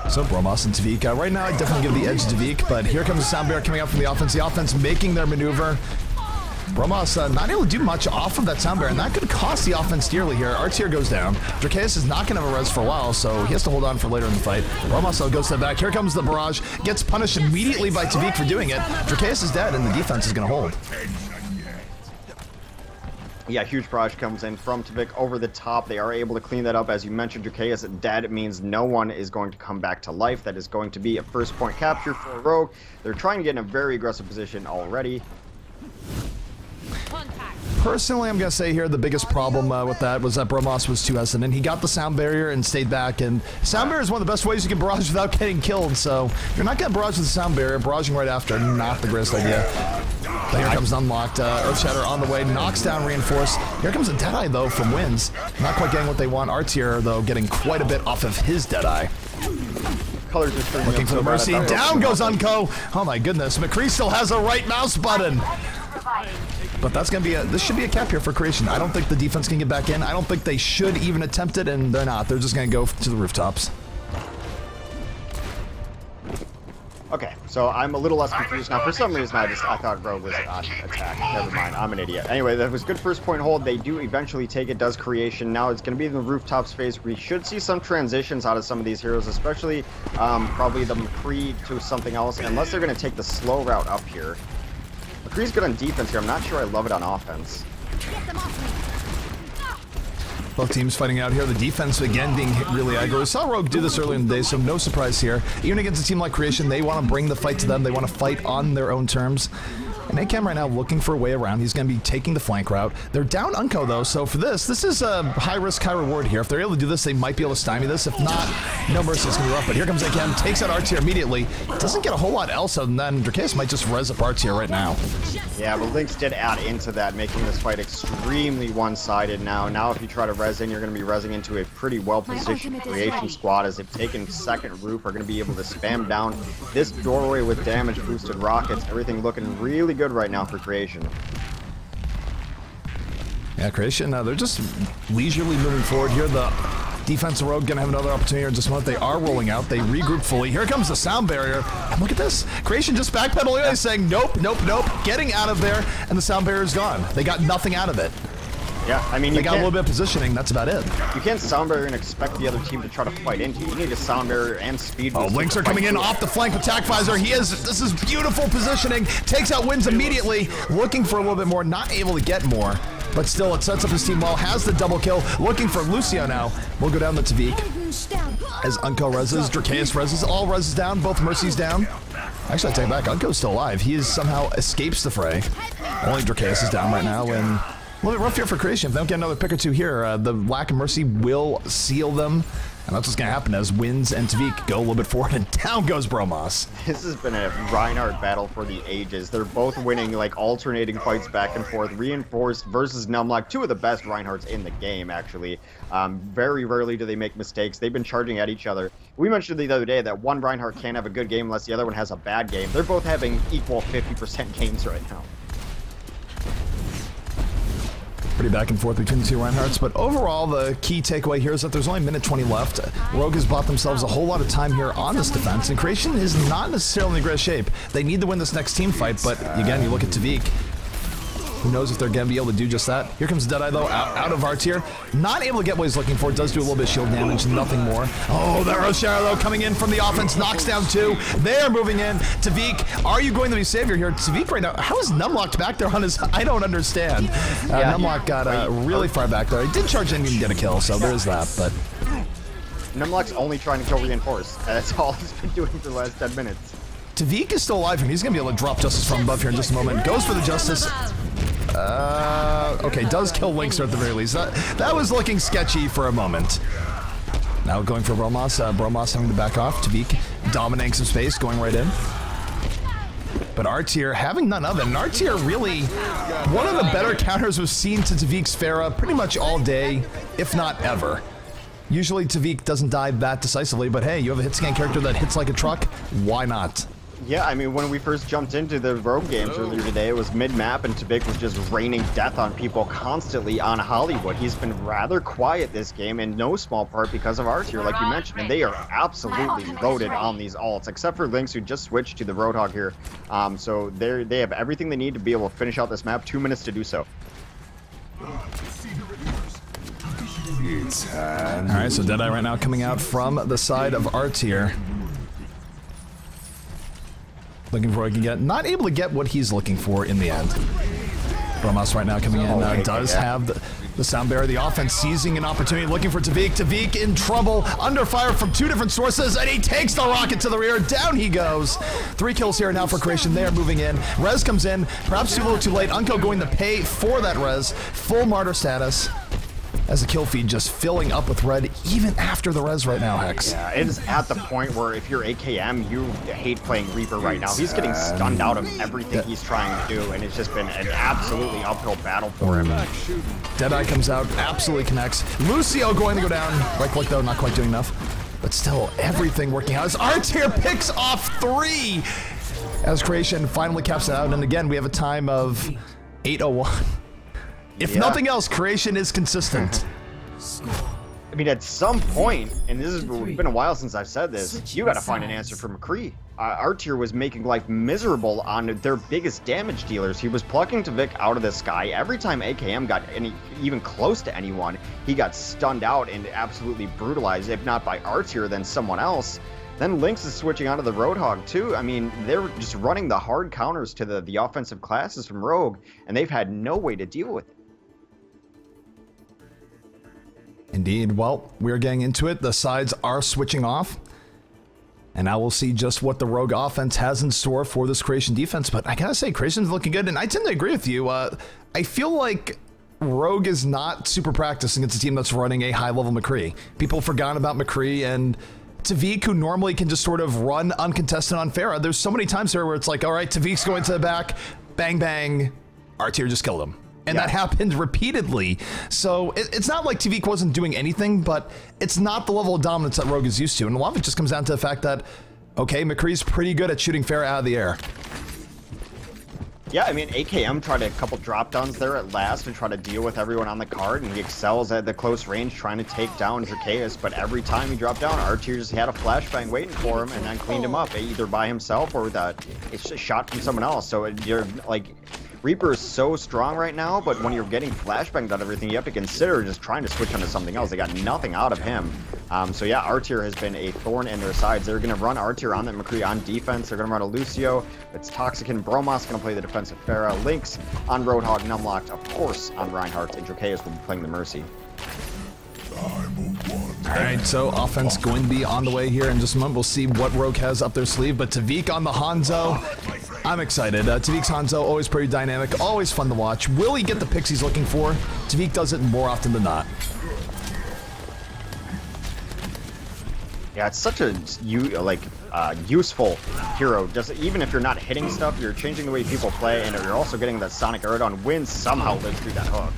So Bromos and Tavik. Right now, I definitely give the edge to Tavik, but here comes the Sound Bear coming out from the offense. The offense making their maneuver. Bromos not able to do much off of that Sound Bear, and that could cost the offense dearly here. Artier goes down. Drakeus is not going to have a res for a while, so he has to hold on for later in the fight. Bromos goes to the back. Here comes the barrage. Gets punished immediately by Tavik for doing it. Drakeus is dead, and the defense is going to hold. Yeah, huge barrage comes in from Tavik over the top. They are able to clean that up. As you mentioned, Drakeus dead. It means no one is going to come back to life. That is going to be a first point capture for Rogue. They're trying to get in a very aggressive position already. Personally, I'm going to say here the biggest problem with that was that Bromos was too hesitant. He got the sound barrier and stayed back, and sound barrier is one of the best ways you can barrage without getting killed, so you're not going to barrage with the sound barrier. Barraging right after, not the greatest idea. But here comes Unlocked. Earth Shatter on the way, knocks down Reinforce. Here comes a Deadeye, though, from Winds. Not quite getting what they want. Artier, though, getting quite a bit off of his Deadeye. Colors just looking for the Mercy. Down goes Unco. Oh my goodness. McCree still has a right mouse button. But that's going to be this should be a cap here for Creation. I don't think the defense can get back in. I don't think they should even attempt it, and they're not. They're just going to go to the rooftops. Okay, so I'm a little less confused now. For some reason, I thought Rogue was on attack. Never mind, I'm an idiot. Anyway, that was good first point hold. They do eventually take it, does Creation. Now it's going to be in the rooftops phase. We should see some transitions out of some of these heroes, especially probably the McCree to something else, unless they're going to take the slow route up here. McCree's good on defense here. I'm not sure I love it on offense. Both teams fighting out here. The defense, again, being hit really aggro. We saw Rogue do this earlier in the day, so no surprise here. Even against a team like Creation, they want to bring the fight to them. They want to fight on their own terms. And ACAM right now looking for a way around. He's going to be taking the flank route. They're down Unco, though, so for this is a high risk, high reward here. If they're able to do this, they might be able to stymie this. If not, no mercy is going to be rough. But here comes ACAM, takes out Artier immediately. Doesn't get a whole lot else other than that, and Drakeus might just res up Artier right now. Yeah, but Lynx did add into that, making this fight extremely one-sided now. Now if you try to res in, you're going to be resing into a pretty well-positioned Creation squad, as they've taken second roof, are going to be able to spam down this doorway with damage-boosted rockets. Everything looking really good right now for Creation. Yeah, Creation, they're just leisurely moving forward here. The Defense of Rogue gonna have another opportunity in just a moment. They are rolling out. They regroup fully. Here comes the sound barrier. And look at this. Creation just backpedaling away, saying nope, nope, nope. Getting out of there, and the sound barrier is gone. They got nothing out of it. Yeah, I mean, they got a little bit of positioning. That's about it. You can't sound barrier and expect the other team to try to fight into you. You need a sound barrier and speed. Oh, Lynx are coming in off the flank with Attack Visor. This is beautiful positioning. Takes out Wins immediately. Looking for a little bit more. Not able to get more. But still, it sets up his team well. Has the double kill. Looking for Lucio now. We'll go down to Tavik. As Unco reses, Dracaeus reses. All reses down. Both Mercies down. Actually, I take it back. Unco's still alive. He is somehow escapes the fray. Only Dracaeus is down right now. And a little bit rough here for Creation. If they don't get another pick or two here, the lack of mercy will seal them. And that's what's going to happen as Wins and Tavik go a little bit forward, and down goes Bromos. This has been a Reinhardt battle for the ages. They're both winning, like, alternating fights back and forth. Reinforced versus Numlock, two of the best Reinhardts in the game, actually. Very rarely do they make mistakes. They've been charging at each other. We mentioned the other day that one Reinhardt can't have a good game unless the other one has a bad game. They're both having equal 50% games right now. Pretty back and forth between the two Reinhardts, but overall the key takeaway here is that there's only a minute 20 left. Rogue has bought themselves a whole lot of time here on this defense, and Creation is not necessarily in great shape. They need to win this next team fight, but again, you look at Tavik. Who knows if they're going to be able to do just that. Here comes Deadeye, though, out of our tier. Not able to get what he's looking for. Does do a little bit of shield damage, nothing more. Oh, the Roshara, though, coming in from the offense. Knocks down two. They're moving in. Tavik, are you going to be savior here? Tavik right now, how is Numlocked back there on his... I don't understand. Numlock got really far back there. He did charge in and get a kill, so there's that, but... Numlock's only trying to kill Reinforce. That's all he's been doing for the last 10 minutes. Tavik is still alive, and he's going to be able to drop Justice from above here in just a moment. Goes for the Justice. Okay, does kill Lynx at the very least. That was looking sketchy for a moment. Now going for Bromos. Bromos having to back off. Tavik dominating some space, going right in. But our tier having none of it. And our tier really one of the better counters we've seen to Tavik's Pharah pretty much all day, if not ever. Usually Tavik doesn't die that decisively, but hey, you have a hit scan character that hits like a truck. Why not? Yeah, I mean, when we first jumped into the Rogue games earlier today, it was mid-map, and Tavik was just raining death on people constantly on Hollywood. He's been rather quiet this game, in no small part because of our tier, like you mentioned, and they are absolutely loaded on these ults, except for Lynx, who just switched to the Roadhog here. So they have everything they need to be able to finish out this map. 2 minutes to do so. Alright, so Deadeye right now coming out from the side of our tier. Looking for what he can get. Not able to get what he's looking for in the end. Bromos right now coming in. Does have the sound barrier. The offense seizing an opportunity. Looking for Tavik. Tavik in trouble. Under fire from two different sources. And he takes the rocket to the rear. Down he goes. 3 kills here now for Creation. They are moving in. Rez comes in. Perhaps a little too late. Unco going to pay for that Rez. Full martyr status. As the kill feed just filling up with red even after the res right now, Hex. Yeah, it is at the point where if you're AKM, you hate playing Reaper right now. He's getting stunned out of everything he's trying to do, and it's just been an absolutely uphill battle for him. Deadeye comes out, absolutely connects. Lucio going to go down. Right click though, not quite doing enough. But still, everything working out. As Artier picks off 3! As Creation finally caps it out, and again, we have a time of 8:01. If nothing else, Creation is consistent. I mean, at some point, and this has been a while since I've said this, you got to find an answer for McCree. Artier was making life miserable on their biggest damage dealers. He was plucking Tavik out of the sky. Every time AKM got even close to anyone, he got stunned out and absolutely brutalized, if not by Artier, then someone else. Then Lynx is switching onto the Roadhog too. I mean, they're just running the hard counters to the offensive classes from Rogue, and they've had no way to deal with it. Indeed. Well, we're getting into it. The sides are switching off. And now we'll see just what the Rogue offense has in store for this Creation defense. But I gotta say, Creation's looking good, and I tend to agree with you. I feel like Rogue is not super practiced against a team that's running a high-level McCree. People forgot about McCree, and Tavik, who normally can just sort of run uncontested on Pharah. There's so many times here where it's like, all right, Tavik's going to the back, bang, bang, Artier just killed him. And that happened repeatedly. So it's not like Tavik wasn't doing anything, but it's not the level of dominance that Rogue is used to. And a lot of it just comes down to the fact that, okay, McCree's pretty good at shooting Pharah out of the air. Yeah, I mean, AKM tried a couple drop downs there at last to try to deal with everyone on the card, and he excels at the close range trying to take down Dracaeus, but every time he dropped down, Artier just had a flashbang waiting for him and then cleaned him up, either by himself or with a shot from someone else. So you're like, Reaper is so strong right now, but when you're getting flashbanged on everything, you have to consider just trying to switch onto something else. They got nothing out of him. So yeah, Artier has been a thorn in their sides. They're going to run Artier on that McCree on defense. They're going to run a Lucio. It's Toxic and Bromos going to play the defensive Pharah. Lynx on Roadhog, Numlocked, of course, on Reinhardt, and Dracaeus will be playing the Mercy. Alright, so offense going to be on the way here in just a moment. We'll see what Rogue has up their sleeve, but Tavik on the Hanzo. I'm excited. Tavik's Hanzo, always pretty dynamic, always fun to watch. Will he get the picks he's looking for? Tavik does it more often than not. Yeah, it's such a useful hero. Just even if you're not hitting stuff, you're changing the way people play, and you're also getting that Sonic Erdon win somehow lives through that hook.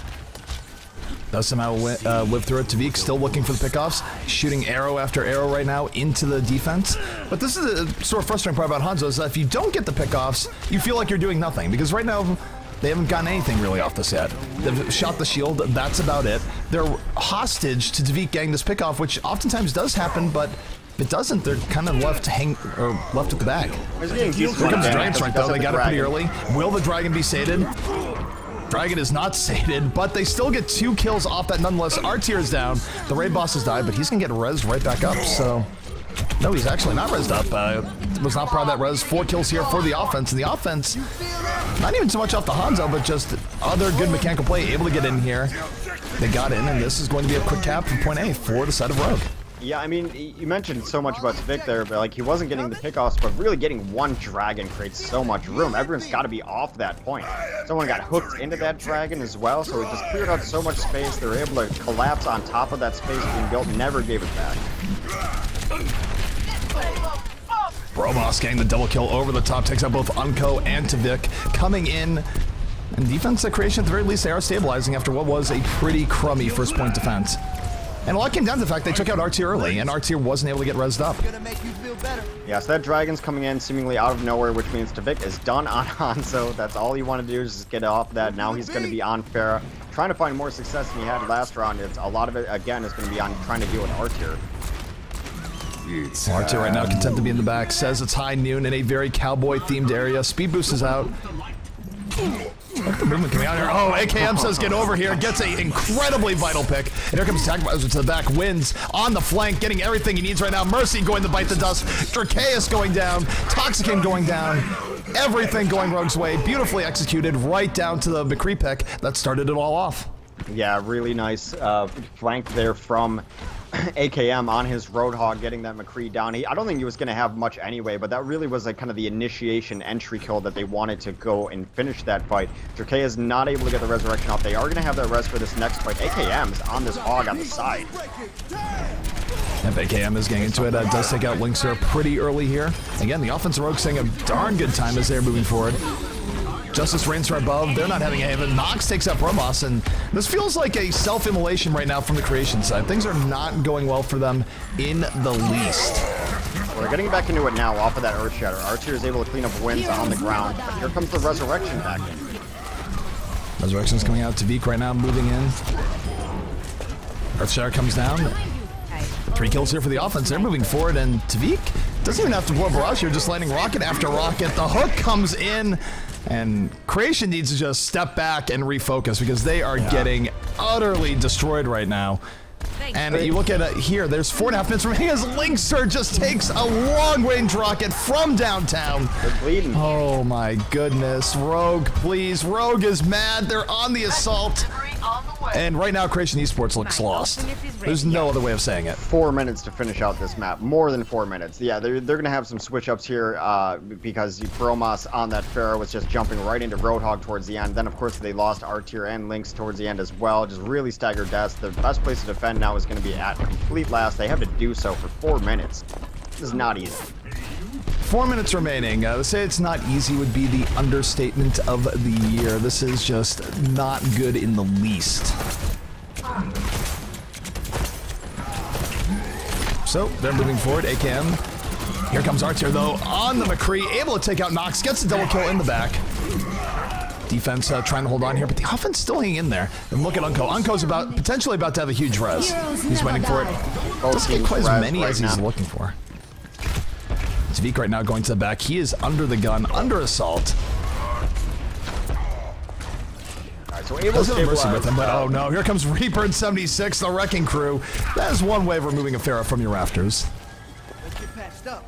Does somehow live through it. Tavik still looking for the pickoffs, shooting arrow after arrow right now into the defense. But this is a sort of frustrating part about Hanzo, is that if you don't get the pickoffs, you feel like you're doing nothing. Because right now, they haven't gotten anything really off this yet. They've shot the shield, that's about it. They're hostage to Tavik getting this pickoff, which oftentimes does happen, but if it doesn't, they're kind of left at the back. Here comes the Dragon Strike though, they got it pretty early. Will the Dragon be sated? Dragon is not sated, but they still get 2 kills off that nonetheless. Artier is down, the raid boss has died, but he's gonna get rezzed right back up, so... No, he's actually not rezzed up. Was not proud of that res. 4 kills here for the offense, and the offense, not even so much off the Hanzo, but just other good mechanical play, able to get in here. They got in, and this is going to be a quick cap from point A for the side of Rogue. Yeah, I mean, you mentioned so much about Tavik there, but like he wasn't getting the pickoffs, but really getting one dragon creates so much room. Everyone's got to be off that point. Someone got hooked into that dragon as well, so it just cleared out so much space. They were able to collapse on top of that space being built, never gave it back. Bromos getting the double kill over the top, takes out both Unco and Tavik, coming in. And defense creation, at the very least, they are stabilizing after what was a pretty crummy first point defense. And a lot came down to the fact they took out Artier early, and Artier wasn't able to get rezzed up. Yeah, so that dragon's coming in seemingly out of nowhere, which means Tavik is done on Hanzo. That's all he wanted to do is just get off that. Now he's going to be on Pharah, trying to find more success than he had last round. It's a lot of it, again, is going to be on trying to deal with Artier. Artier right now content to be in the back, says it's high noon in a very cowboy-themed area. Speed boost is out. Look at the movement coming out here. Oh, AKM says get over here. Gets an incredibly vital pick. And here comes Tagvisor to the back. Wins on the flank, getting everything he needs right now. Mercy going to bite the dust. Dracaeus going down. Toxicant going down. Everything going Rogue's way. Beautifully executed right down to the McCree pick that started it all off. Yeah, really nice flank there from AKM on his Roadhog, getting that McCree down. I don't think he was going to have much anyway, but that really was like kind of the initiation entry kill that they wanted to go and finish that fight. Dracaeus is not able to get the resurrection off. They are going to have that res for this next fight. AKM is on this hog on the side. If AKM is getting into it, does take out Linkser pretty early here. Again, the offensive Rogue saying a darn good time as they're moving forward. Justice reigns from above. They're not having a haven. Nox takes out Bromos, and this feels like a self-immolation right now from the creation side. Things are not going well for them in the least. Well, they're getting back into it now off of that Earth Shatter. Artier is able to clean up wins on the ground, but here comes the Resurrection back in. Resurrection's coming out. Tavik right now moving in. Earth Shatter comes down. 3 kills here for the offense. They're moving forward, and Tavik doesn't even have to blow barrage here, just landing rocket after rocket. The hook comes in, and Creation needs to just step back and refocus because they are getting utterly destroyed right now. And you look at it here, there's 4.5 minutes remaining as Linkser just takes a long-range rocket from downtown. They're bleeding. Oh my goodness. Rogue, please. Rogue is mad. They're on the assault. And right now, Creation Esports looks lost. There's no other way of saying it. 4 minutes to finish out this map. More than 4 minutes. Yeah, they're going to have some switch-ups here because Bromos on that Pharah was just jumping right into Roadhog towards the end. Then, of course, they lost Artier and Lynx towards the end as well. Just really staggered deaths. The best place to defend now is going to be at complete last. They have to do so for 4 minutes. This is not easy. 4 minutes remaining. To say it's not easy would be the understatement of the year. This is just not good in the least. So, they're moving forward. AKM. Here comes Artier, though, on the McCree. Able to take out Nox. Gets a double kill in the back. Defense trying to hold on here, but the offense still hanging in there. And look at Unko. Unko's potentially about to have a huge res. He's waiting for it. Doesn't get quite as many as he's looking for. Tvik right now going to the back. He is under the gun, under assault. So able to mercy with him, but oh no, here comes Reaper in 76, the Wrecking Crew. That is one way of removing a Pharah from your rafters. Let's get patched up.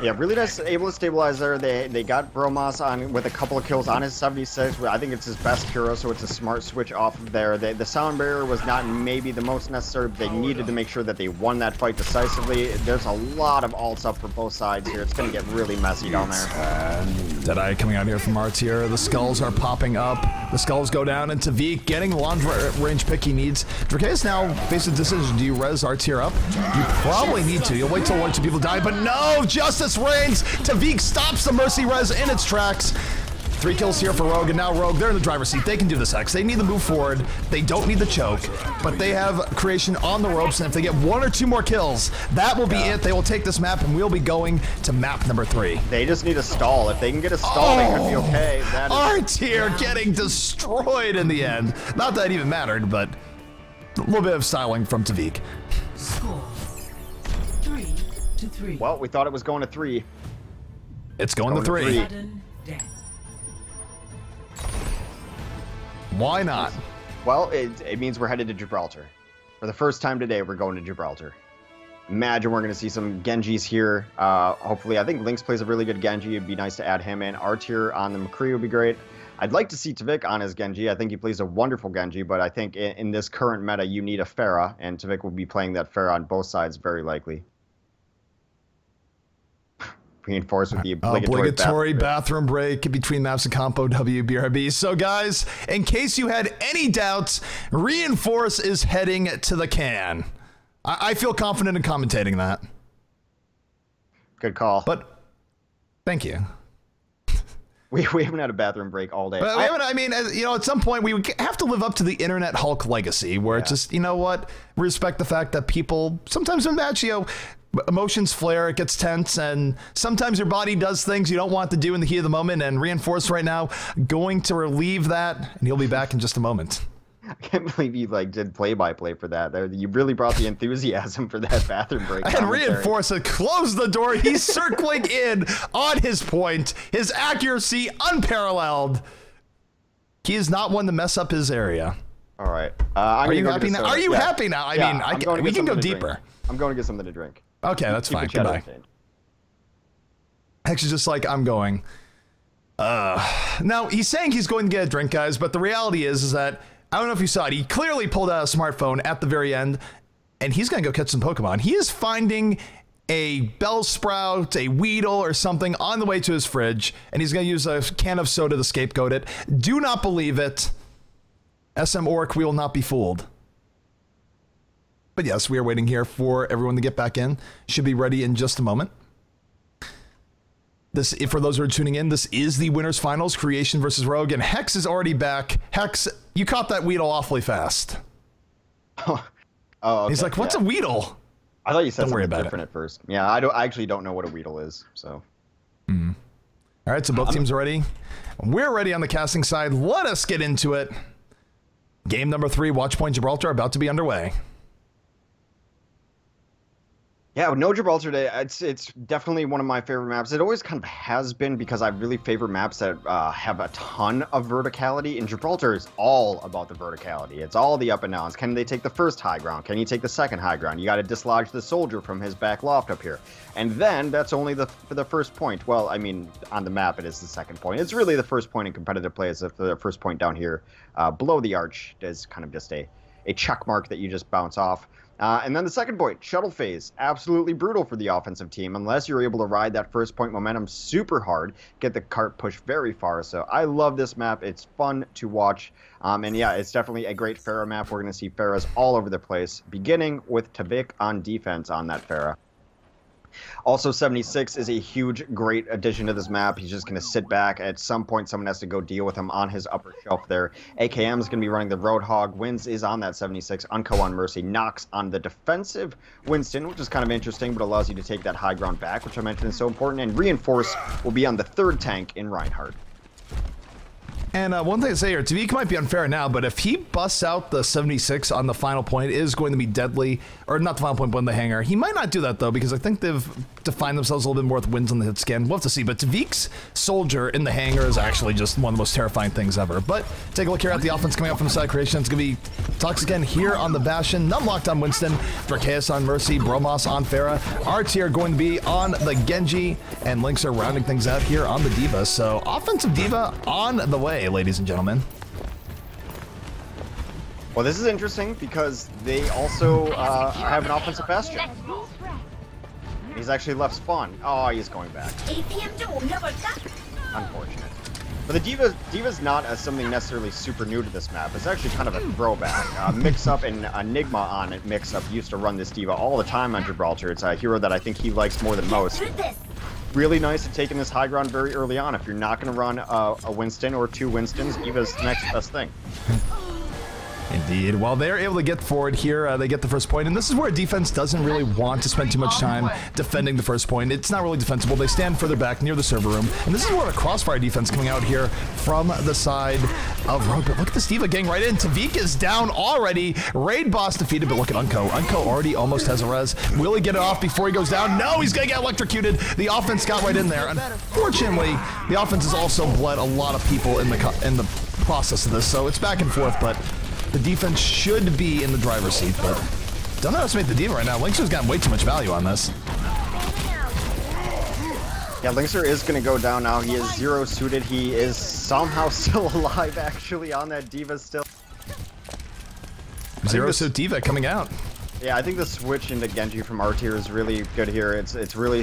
Yeah, really nice, able to stabilize there. They got Bromas on with a couple of kills on his 76. I think it's his best hero, so it's a smart switch off of there. The sound barrier was not maybe the most necessary, but they needed to make sure that they won that fight decisively. There's a lot of ults up for both sides here. It's going to get really messy down there. Deadeye coming out here from R-tier. The skulls are popping up. The skulls go down, and Tvik getting the long range pick he needs. Drakeus now faces a decision. Do you res R-tier up? You probably need to. You'll wait till one or two people die, but no! Justice reigns! Tvik stops the Mercy res in its tracks. 3 kills here for Rogue, and now Rogue, they're in the driver's seat. They can do this Hex. They need to move forward. They don't need the choke, but they have creation on the ropes, and if they get 1 or 2 more kills, that will be it. They will take this map, and we'll be going to map number 3. They just need a stall. If they can get a stall, they could be okay. R-tier getting destroyed in the end. Not that it even mattered, but a little bit of styling from Tvik. Score 3-3. Well, we thought it was going to 3. It's going to 3. Sudden death. Why not? Well, it means we're headed to Gibraltar. For the first time today, we're going to Gibraltar. Imagine we're going to see some Genjis here. Hopefully, I think Lynx plays a really good Genji. It'd be nice to add him in. R-tier on the McCree would be great. I'd like to see Tvik on his Genji. I think he plays a wonderful Genji, but I think in this current meta, you need a Pharah, and Tvik will be playing that Pharah on both sides very likely. Reinforced with the obligatory bathroom break between maps of Compo WBRB. So guys, in case you had any doubts, Reinforce is heading to the can. I feel confident in commentating that. Good call. But thank you. We haven't had a bathroom break all day. But we haven't, I mean, you know, at some point we would have to live up to the Internet Hulk legacy, where it's just, you know what, respect the fact that people sometimes in match, you know, emotions flare, it gets tense, and sometimes your body does things you don't want to do in the heat of the moment, and Reinforce right now going to relieve that, and he'll be back in just a moment. I can't believe you did play-by-play for that. You really brought the enthusiasm for that bathroom break. And Reinforce had closed the door. He's circling in on his point. His accuracy unparalleled. He is not one to mess up his area. All right. Are you happy now? Are you happy now? I mean, we can go deeper. I'm going to get something to drink. Okay, that's fine. Goodbye. Actually, just like I'm going. Now, he's saying he's going to get a drink, guys, but the reality is that, I don't know if you saw it, he clearly pulled out a smartphone at the very end, and he's going to go catch some Pokemon. He is finding a Bellsprout, a Weedle, or something on the way to his fridge, and he's going to use a can of soda to scapegoat it. Do not believe it. SM Orc, we will not be fooled. But yes, we are waiting here for everyone to get back in. Should be ready in just a moment. This, for those who are tuning in, this is the winners finals, Creation versus Rogue, and Hex is already back. Hex, you caught that Weedle awfully fast. Oh, okay. He's like, what's a Weedle? I thought you said something different at first. Yeah, I actually don't know what a Weedle is, so. All right, so both teams are ready. We're ready on the casting side. Let us get into it. Game number 3, Watchpoint Gibraltar, about to be underway. Yeah, no Gibraltar Day. It's definitely one of my favorite maps. It always kind of has been because I really favor maps that have a ton of verticality. And Gibraltar is all about the verticality. It's all the up and downs. Can they take the first high ground? Can you take the second high ground? You got to dislodge the soldier from his back loft up here. And then that's only for the first point. Well, I mean, on the map it is the second point. It's really the first point in competitive play. Is the first point down here below the arch is kind of just a check mark that you just bounce off. And then the second point, shuttle phase, absolutely brutal for the offensive team unless you're able to ride that first point momentum super hard, get the cart pushed very far. So I love this map. It's fun to watch. And yeah, it's definitely a great Pharah map. We're going to see Pharahs all over the place, beginning with Tvik on defense on that Pharah. Also, 76 is a huge, great addition to this map. He's just going to sit back. At some point, someone has to go deal with him on his upper shelf there. AKM is going to be running the Roadhog. Wins is on that 76. Unco on Mercy. Nox on the defensive Winston, which is kind of interesting, but allows you to take that high ground back, which I mentioned is so important. And Reinforce will be on the third tank in Reinhardt. And one thing to say here, Tavik might be unfair now, but if he busts out the 76 on the final point, it is going to be deadly, or not the final point, but in the hangar. He might not do that, though, because I think they've defined themselves a little bit more with wins on the hit scan. We'll have to see, but Tavik's soldier in the hangar is actually just one of the most terrifying things ever. But take a look here at the offense coming out from the side creation. It's going to be Tux again here on the Bastion, Numlocked on Winston, Dracaeus on Mercy, Bromos on Pharah, Artier going to be on the Genji, and Lynx are rounding things out here on the D.Va. So offensive D.Va on the way, ladies and gentlemen. Well, this is interesting because they also have an offensive Bastion. He's actually left spawn. Oh, he's going back. Unfortunate. But the D.Va's not something necessarily super new to this map. It's actually kind of a throwback. Mix-Up and Enigma on it. Mix-Up used to run this D.Va all the time on Gibraltar. It's a hero that I think he likes more than most. Really nice at taking this high ground very early on. If you're not going to run a Winston or two Winstons, D.Va's the next best thing. Indeed. While they're able to get forward here, they get the first point, and this is where defense doesn't really want to spend too much time defending the first point. It's not really defensible. They stand further back near the server room, and this is where the crossfire defense coming out here from the side of Rogue. But look at this D.Va getting right in. Tavik is down already. Raid boss defeated, but look at Unco. Unco already almost has a res. Will he get it off before he goes down? No, he's going to get electrocuted. The offense got right in there. Unfortunately, the offense has also bled a lot of people in the process of this, so it's back and forth, but the defense should be in the driver's seat, but don't underestimate the D.Va right now. Lynxer's gotten way too much value on this. Yeah, Lynxer is going to go down now. He is zero suited. He is somehow still alive, actually, on that D.Va still. Zero suit D.Va coming out. Yeah, I think the switch into Genji from R-tier is really good here. It's really,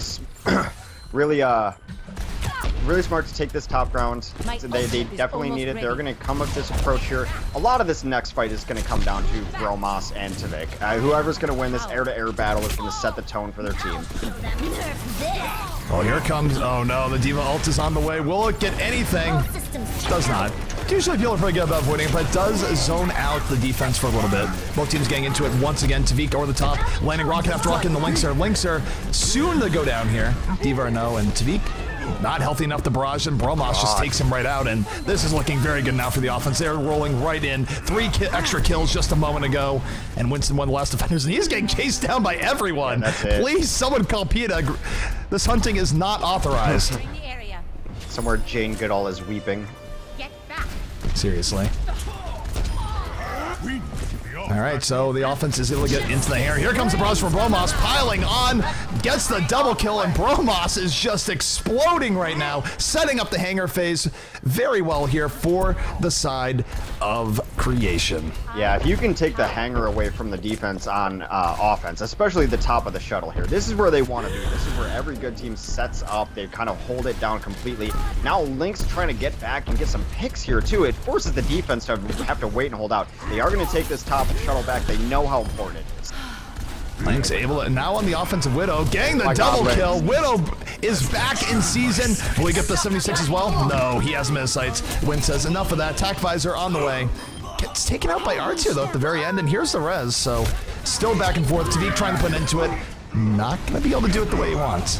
really smart to take this top ground. So they definitely need it. They're going to come up this approach here. A lot of this next fight is going to come down to Bromos and Tavik. Whoever's going to win this air-to-air battle is going to set the tone for their team. Oh, here it comes. Oh no, the D.Va ult is on the way. Will it get anything? Does not. Usually people are pretty good about avoiding it, but it does zone out the defense for a little bit. Both teams getting into it once again. Tavik over the top, landing rocket after rocket in the Lynxer. Lynxer soon to go down here. D.Va no, and Tavik not healthy enough to barrage, and Bromos just takes him right out, and this is looking very good now for the offense. They're rolling right in. 3 extra kills just a moment ago, and Winston, one of the last defenders, and he's getting chased down by everyone. Yeah, that's it. Please, someone call PETA. This hunting is not authorized. Somewhere Jane Goodall is weeping. Get back. Seriously. All right, so the offense is able to get into the air. Here comes the barrage from Bromos, piling on, gets the double kill, and Bromos is just exploding right now, setting up the hangar phase very well here for the side of creation. Yeah, if you can take the hangar away from the defense on offense, especially the top of the shuttle here, this is where they want to be. This is where every good team sets up. They kind of hold it down completely. Now Lynx trying to get back and get some picks here too. It forces the defense to have to wait and hold out. They are going to take this top shuttle back. They know how important it is. Lynx able to, now on the offensive Widow, getting the double kill. Widow is back in season. Will he get the 76 as well? No, he has missed sights. Win says enough of that. Tac visor on the way. Gets taken out by Arts here though at the very end, and here's the res. So still back and forth. Tavik trying to put an end to it. Not going to be able to do it the way he wants.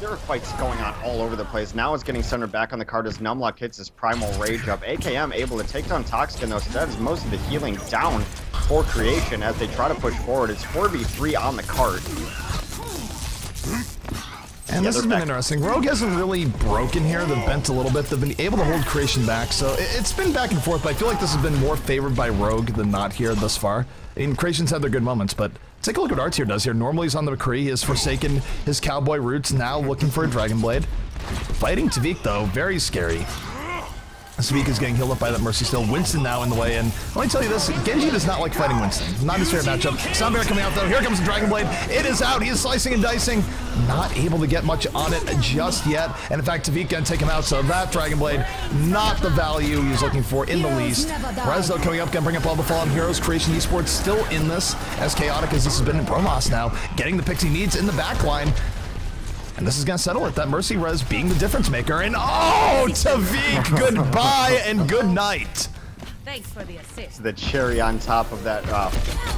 There are fights going on all over the place. Now it's getting centered back on the card as Numlock hits his primal rage up. AKM able to take down Toxic though, so that is most of the healing down for creation as they try to push forward. It's 4v3 on the card. And this has been interesting. Rogue hasn't really broken here. They've bent a little bit. They've been able to hold creation back. So it's been back and forth, but I feel like this has been more favored by Rogue than not here thus far. And creation's had their good moments, but take a look at what Artier does here. Normally he's on the McCree. He has forsaken his cowboy roots, now looking for a Dragon Blade. Fighting Tavik though, very scary. Tavik is getting healed up by that Mercy still. Winston now in the way, and let me tell you this, Genji does not like fighting Winston. Not his favorite matchup. Soundbear coming out though. Here comes the Dragon Blade. It is out. He is slicing and dicing. Not able to get much on it just yet. And in fact, Tavik can take him out, so that Dragon Blade, not the value he was looking for in the least. Rezdo coming up, can bring up all the fallen heroes. Creation Esports still in this, as chaotic as this has been in Bromos now. Getting the picks he needs in the back line. And this is going to settle it, that Mercy res being the difference maker. And oh, Tavik, goodbye and good night. Thanks for the assist. The cherry on top of that,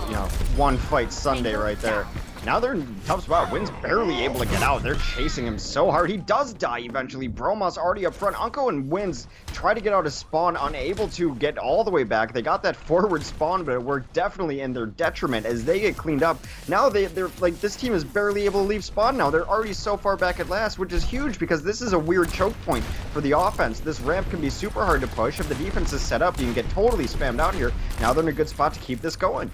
you know, one fight Sunday right there. Now they're in a tough spot. Wynn's barely able to get out. They're chasing him so hard. He does die eventually. Bromas already up front. Unko and Wynn's try to get out of spawn, unable to get all the way back. They got that forward spawn, but it worked definitely in their detriment as they get cleaned up. Now they're like, this team is barely able to leave spawn now. They're already so far back at last, which is huge because this is a weird choke point for the offense. This ramp can be super hard to push. If the defense is set up, you can get totally spammed out here. Now they're in a good spot to keep this going.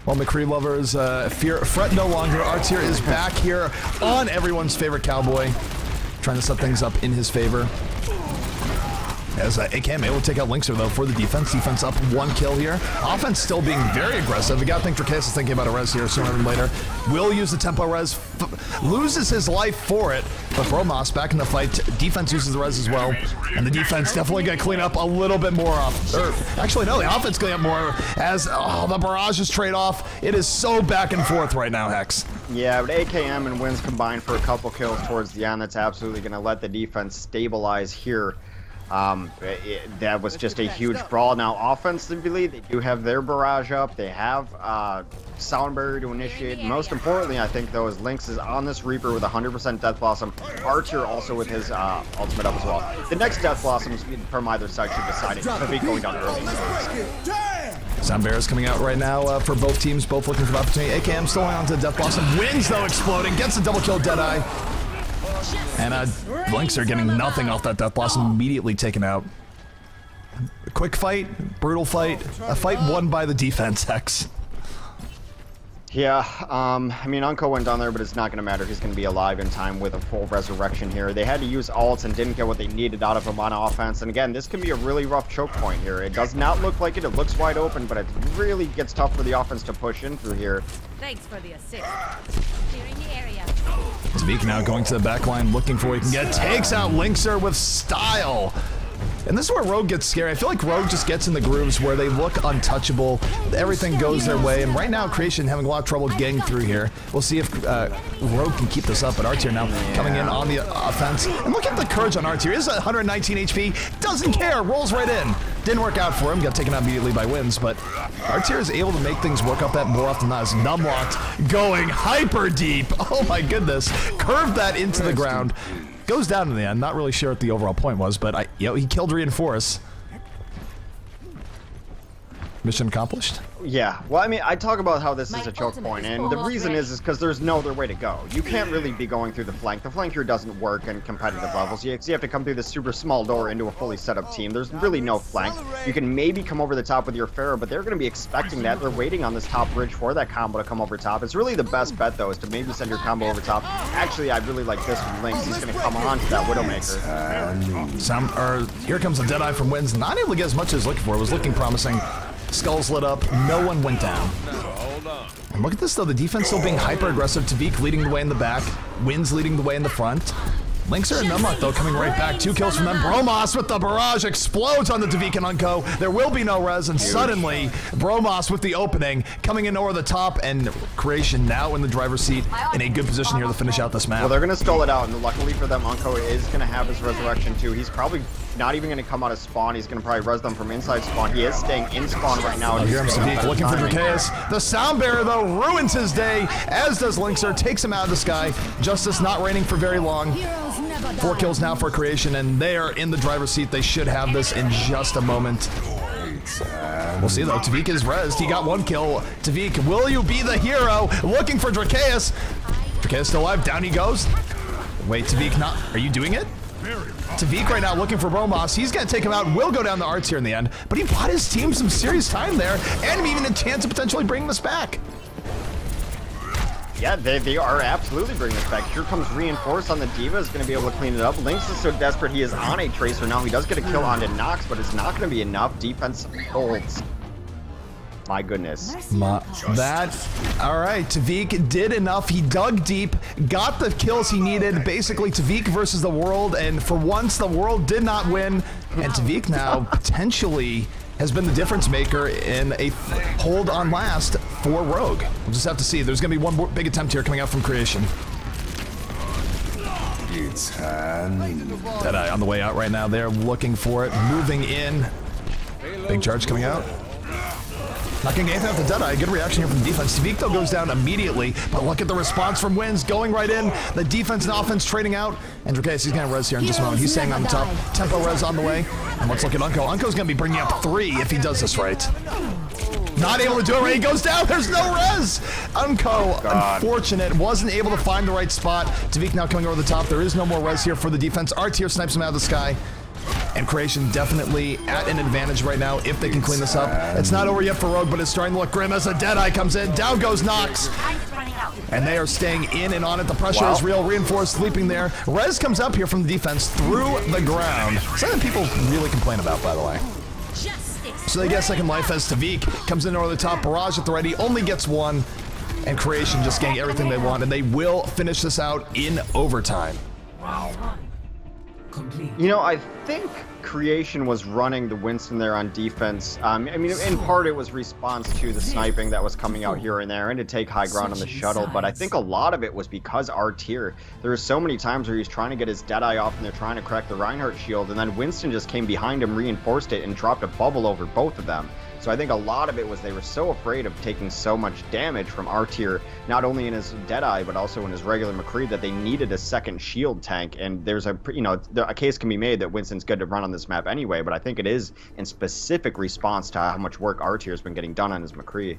Well, McCree lovers, fret no longer. Artier is back here on everyone's favorite cowboy, trying to set things up in his favor. As AKM able to take out Linkser, though, for the defense. Defense up 1 kill here. Offense still being very aggressive. We got to think Dracaeus is thinking about a res here sooner than later. Will use the tempo res, loses his life for it, but Bromas back in the fight. Defense uses the res as well, and the defense definitely going to clean up a little bit more off. Actually, no, the offense clean up more as the barrages trade off. It is so back and forth right now, Hex. Yeah, but AKM and Wynn's combined for a couple kills towards the end. That's absolutely going to let the defense stabilize here. That was just a huge brawl. Now, offensively, they do have their barrage up. They have Sound Barrier to initiate. Most importantly, I think, though, is Lynx is on this Reaper with 100% Death Blossom. Archer also with his ultimate up as well. The next Death Blossoms from either side should decide it. Could be going down early. Sound Barrier's coming out right now for both teams, both looking for the opportunity. AKM still on to Death Blossom. Wins, though, exploding. Gets a double kill, Deadeye. And Blinks are getting nothing off that Death Blossom, immediately taken out. A quick fight, brutal fight, a fight won by the defense, Hex. Yeah, I mean, Unko went down there, but it's not going to matter. He's going to be alive in time with a full resurrection here. They had to use ults and didn't get what they needed out of him on offense. And again, this can be a really rough choke point here. It does not look like it. It looks wide open, but it really gets tough for the offense to push in through here. Thanks for the assist. Clearing the area. Tavik now going to the back line, looking for what he can get. Takes out Linkser with style. And this is where Rogue gets scary. I feel like Rogue just gets in the grooves where they look untouchable. Everything goes their way. And right now, Creation having a lot of trouble getting through here. We'll see if Rogue can keep this up. But Artier now coming in on the offense. And look at the courage on Artier. He's at 119 HP. Doesn't care. Rolls right in. Didn't work out for him. Got taken out immediately by Wins. But Artier is able to make things work out that more often than not. As Numlocked going hyper deep. Oh my goodness. Curved that into the ground. Goes down in the end. Not really sure what the overall point was, but he killed Reinforce. Mission accomplished? Yeah, well, I mean, I talk about how this is a choke point, and the reason is because there's no other way to go. You can't really be going through the flank. The flank here doesn't work in competitive levels. You have to come through this super small door into a fully set up team. There's really no flank. You can maybe come over the top with your Pharaoh, but they're going to be expecting that. They're waiting on this top bridge for that combo to come over top. It's really the best bet, though, is to maybe send your combo over top. Actually, I really like this from Lynx. He's going to come on to that Widowmaker. Here comes a Deadeye from Wins. Not able to get as much as looking for. It was looking promising. Skulls lit up. No one went down. And look at this, though. The defense still being hyper-aggressive. Tavik leading the way in the back. Wins leading the way in the front. Linkser and Numlock, though, coming right back. 2 kills from them. Bromas with the barrage explodes on the Tavik and Unko. There will be no res, and suddenly, Bromas with the opening, coming in over the top, and Creation now in the driver's seat in a good position here to finish out this map. Well, they're going to stall it out, and luckily for them, Unko is going to have his resurrection, too. He's probably not even going to come out of spawn. He's going to probably res them from inside spawn. He is staying in spawn right now. Here comes Tavik looking for Dracaeus. The Sound Barrier, though, ruins his day, as does Linkser. Takes him out of the sky. Justice not reigning for very long. 4 kills now for Creation, and they are in the driver's seat. They should have this in just a moment. We'll see, though. Tavik is rezzed. He got 1 kill. Tavik, will you be the hero? Looking for Dracaeus. Dracaeus still alive. Down he goes. Wait, Tavik not... Are you doing it? Tavik right now looking for Bromas. He's going to take him out. Will go down the arts here in the end. But he bought his team some serious time there, and even a chance of potentially bringing this back. Yeah, they are absolutely bringing this back. Here comes Reinforce on the D.Va, is going to be able to clean it up. Lynx is so desperate, he is on a Tracer now. He does get a kill onto Nox, but it's not going to be enough. Defense holds. My goodness. All right, Tavik did enough. He dug deep, got the kills he needed. Basically, Tavik versus the world, and for once, the world did not win. And Tavik now potentially has been the difference maker in a hold on last for Rogue. We'll just have to see. There's going to be one more big attempt here coming out from Creation. Deadeye on the way out right now. They're looking for it, moving in. Big charge coming out. Not gonna get anything out the Deadeye. Good reaction here from the defense. Tavik though goes down immediately, but look at the response from Wins, going right in. The defense and offense trading out. And Drakeus, he's gonna res here in just a moment. He's staying on the top. Tempo res on the way. And let's look at Unko. Unko's gonna be bringing up 3 if he does this right. Not able to do it right. He goes down. There's no res. Unko, unfortunate, wasn't able to find the right spot. Tavik now coming over the top. There is no more res here for the defense. R-Tier snipes him out of the sky. And Creation definitely at an advantage right now if they can clean this up. It's not over yet for Rogue, but it's starting to look grim as a Deadeye comes in. Down goes Nox. And they are staying in and on it. The pressure is real. Reinforced sleeping there. Rez comes up here from the defense through the ground. Something people really complain about, by the way. So they get second life as Tavik comes in over the top. Barrage at the ready, only gets 1. And Creation just getting everything they want. And they will finish this out in overtime. You know, I think Creation was running the Winston there on defense. I mean, in part it was response to the sniping that was coming out here and there and to take high ground on the shuttle, but I think a lot of it was because R-Tier. There were so many times where he's trying to get his Deadeye off and they're trying to crack the Reinhardt shield, and then Winston just came behind him, reinforced it, and dropped a bubble over both of them. So I think a lot of it was they were so afraid of taking so much damage from R-Tier, not only in his Deadeye, but also in his regular McCree, that they needed a second shield tank. And there's a, you know, a case can be made that Winston's good to run on this map anyway, but I think it is in specific response to how much work R-Tier has been getting done on his McCree.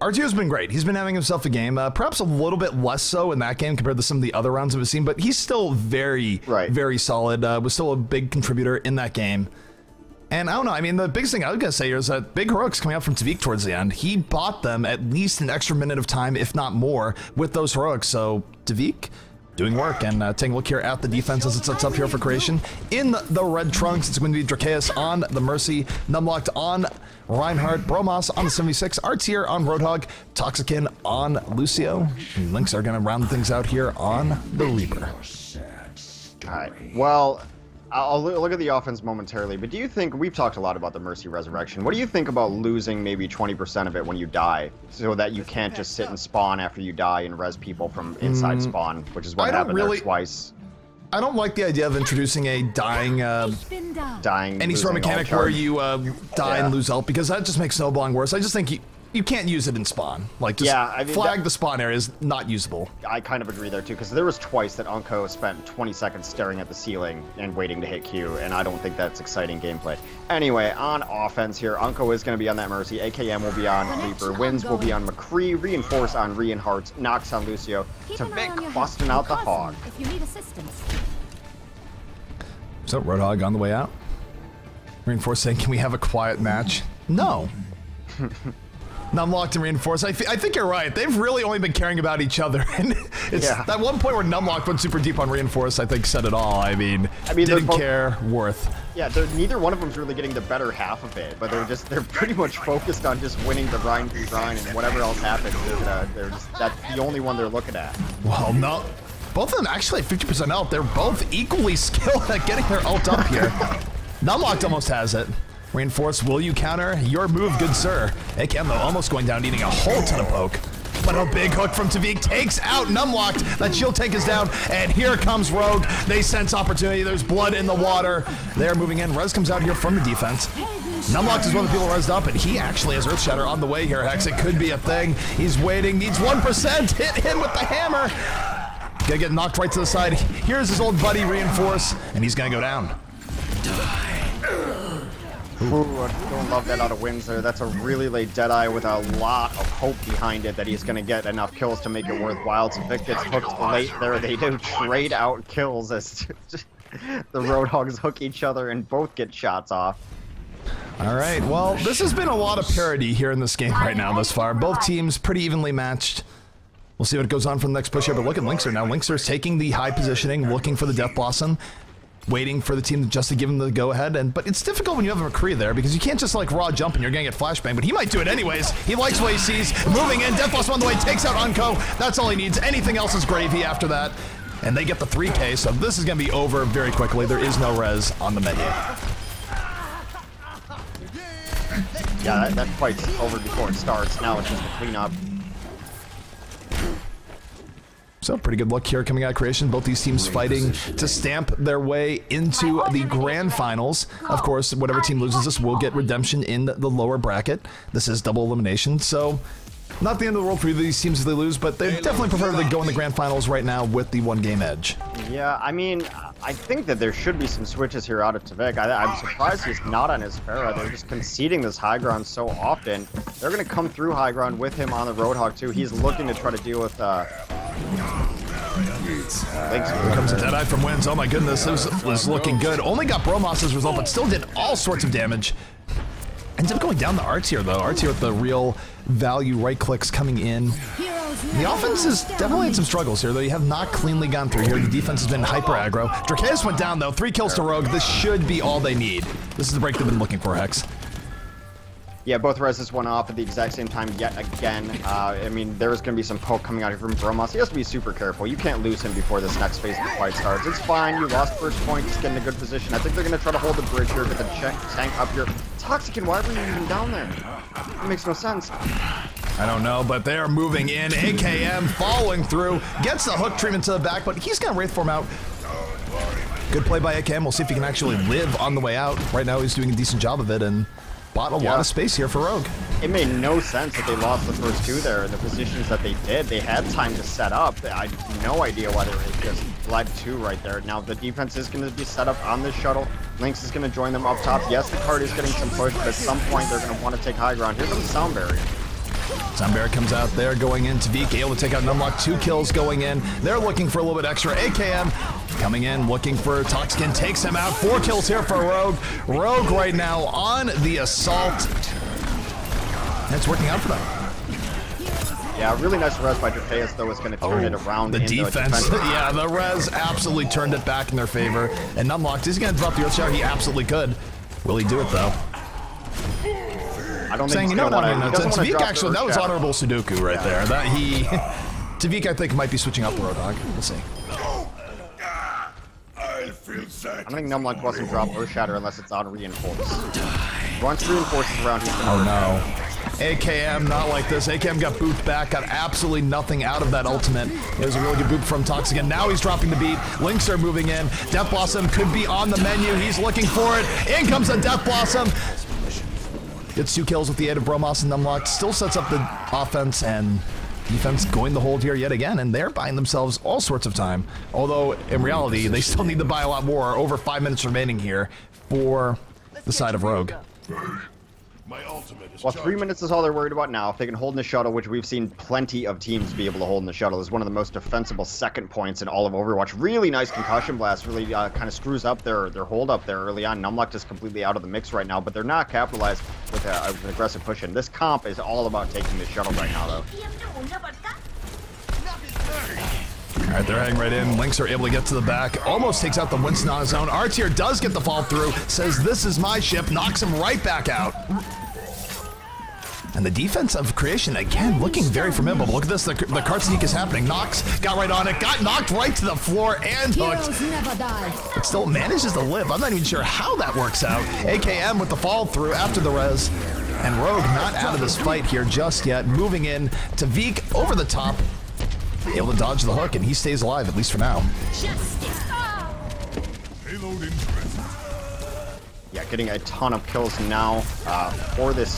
R-Tier's been great. He's been having himself a game, perhaps a little bit less so in that game compared to some of the other rounds we've seen, but he's still very, very solid. Was still a big contributor in that game. And I don't know, I mean, the biggest thing I was going to say here is that big heroics coming out from Tavik towards the end. He bought them at least an extra minute of time, if not more, with those heroics. So Tavik doing work, and taking a look here at the defense as it sets up here for Creation. In the red trunks, it's going to be Drakeus on the Mercy, Numlocked on Reinhardt, Bromos on the 76, R-Tier on Roadhog, Toxicin on Lucio. And Lynx are going to round things out here on the Reaper. All right, well, I'll look at the offense momentarily, but do you think, we've talked a lot about the Mercy Resurrection, what do you think about losing maybe 20% of it when you die, so that you can't just sit and spawn after you die and res people from inside spawn, which is what happened there twice? I don't like the idea of introducing a dying any sort of mechanic where you die and lose health, because that just makes snowballing worse. I just think you can't use it in spawn. Like, just I mean, flag the spawn area is not usable. I kind of agree there too, because there was twice that Unko spent 20 seconds staring at the ceiling and waiting to hit Q, and I don't think that's exciting gameplay. Anyway, on offense here, Unko is going to be on that Mercy, AKM will be on Reaper, Winds will be on McCree, Reinforce on Reinhardt, Nox on Lucio, Tavik busting out the Hog. If you need assistance. So, Roadhog on the way out. Reinforce saying, can we have a quiet match? No. Numlocked and Reinforced. I think you're right. They've really only been caring about each other. And it's that one point where Numlocked went super deep on Reinforced, I think, said it all. I mean didn't care, worth. Yeah, neither one of them's really getting the better half of it, but they're pretty much focused on just winning the Rhine through Rhine, and whatever else happens, that's the only one they're looking at. Well, no. Both of them actually 50% ult. They're both equally skilled at getting their ult up here. Numlocked almost has it. Reinforce, will you counter? Your move, good sir. AKM, though, almost going down, eating a whole ton of poke. But a big hook from Tavik takes out Numlocked. That shield tank is down, and here comes Rogue. They sense opportunity. There's blood in the water. They're moving in. Rez comes out here from the defense. Numlocked is one of the people rezzed up, and he actually has Earthshatter on the way here, Hex. It could be a thing. He's waiting, needs 1%. Hit him with the hammer. Gonna get knocked right to the side. Here's his old buddy, Reinforce, and he's gonna go down. Ooh, I don't love that out of Winds there. That's a really late Deadeye with a lot of hope behind it that he's going to get enough kills to make it worthwhile. So Vic gets hooked late there. They do trade out kills as the Roadhogs hook each other and both get shots off. All right, well, this has been a lot of parity here in this game right now thus far. Both teams pretty evenly matched. We'll see what goes on from the next push here, but look at Linkster now. Linkster's taking the high positioning, looking for the Death Blossom. Waiting for the team just to give him the go-ahead, but it's difficult when you have a McCree there because you can't just like raw jump and you're gonna get flashbang, but he might do it anyways. He likes what he sees. Moving in, Death Blossom on the way, takes out Unko. That's all he needs. Anything else is gravy after that. And they get the 3K, so this is gonna be over very quickly. There is no res on the menu. Yeah, that fight's over before it starts. Now it's just a cleanup. So pretty good luck here coming out of Creation. Both these teams fighting to stamp their way into the grand finals. Of course, whatever team loses this will get redemption in the lower bracket. This is double elimination, so not the end of the world for either of these teams if they lose, but they definitely prefer to go in the grand finals right now with the 1-game edge. Yeah, I mean, I think that there should be some switches here out of Tvik. I'm surprised he's not on his Pharah. They're just conceding this high ground so often. They're going to come through high ground with him on the Roadhog too. He's looking to try to deal with Here comes a Deadeye from Wins. Oh my goodness, this was looking good. Only got Bromos as a result, but still did all sorts of damage. Ends up going down to Arts here, though. Arts here with the real value right clicks coming in. The offense has definitely had some struggles here, though. You have not cleanly gone through here. The defense has been hyper aggro. Dracaeus went down, though. 3 kills to Rogue. This should be all they need. This is the break they've been looking for, Hex. Yeah, both reses went off at the exact same time yet again. I mean, there's going to be some poke coming out here from Bromos. He has to be super careful. You can't lose him before this next phase of the fight starts. It's fine. You lost first point. Just get in a good position. I think they're going to try to hold the bridge here, get the tank up here. Toxican, why were you even down there? That makes no sense. I don't know, but they're moving in. AKM following through. Gets the hook treatment to the back, but he's going to Wraith form out. Good play by AKM. We'll see if he can actually live on the way out. Right now, he's doing a decent job of it, and bought a lot of space here for Rogue. It made no sense that they lost the first 2 there in the positions that they did. They had time to set up. I have no idea why they were just led 2 right there. Now the defense is going to be set up on this shuttle. Lynx is going to join them up top. Yes, the card is getting some push, but at some point they're going to want to take high ground. Here comes Sound Barrier. Sound Barrier comes out there going into Tvik, able to take out Numlock. 2 kills going in. They're looking for a little bit extra. AKM coming in, looking for Toxican, takes him out. 4 kills here for Rogue. Rogue right now on the assault. And it's working out for them. Yeah, really nice res by Dracaeus, though, is going to turn it around. The defense. Yeah, the res absolutely turned it back in their favor. And Numlock, is he going to drop the Earth Shower? He absolutely could. Will he do it, though? I don't Saying, think you know what, Tvik actually, that was honorable Sudoku right there. That he, Tvik, I think, might be switching out the Roadhog. We'll see. I don't think Numlock wants to drop Earth Shatter unless it's on reinforce. Once reinforces around, he's going to. Oh no. AKM, not like this. AKM got booped back, got absolutely nothing out of that ultimate. It was a really good boop from Toxican. Now he's dropping the beat. Lynx are moving in. Death Blossom could be on the menu. He's looking for it. In comes a Death Blossom. Gets 2 kills with the aid of Bromos and Numlock. Still sets up the offense, and defense going the hold here yet again, and they're buying themselves all sorts of time. Although, in reality, they still need to buy a lot more. Over 5 minutes remaining here for the side of Rogue. Well, 3 minutes is all they're worried about now. If they can hold in the shuttle, which we've seen plenty of teams be able to hold in the shuttle, is one of the most defensible second points in all of Overwatch. Really nice concussion blast. Really kind of screws up their hold up there early on. Numlock is completely out of the mix right now, but they're not capitalized with an aggressive push in. This comp is all about taking the shuttle right now, though. Alright, they're heading right in. Lynx are able to get to the back. Almost takes out the Winston on his own. Artier does get the fall through. Says, this is my ship. Knocks him right back out. And the defense of Creation, again, looking very formidable. Look at this. The cart sneak is happening. Nox got right on it. Got knocked right to the floor and hooked. But still manages to live. I'm not even sure how that works out. AKM with the fall through after the res. And Rogue not out of this fight here just yet. Moving in to Tvik over the top. Able to dodge the hook, and he stays alive, at least for now. Yeah, getting a ton of kills now for this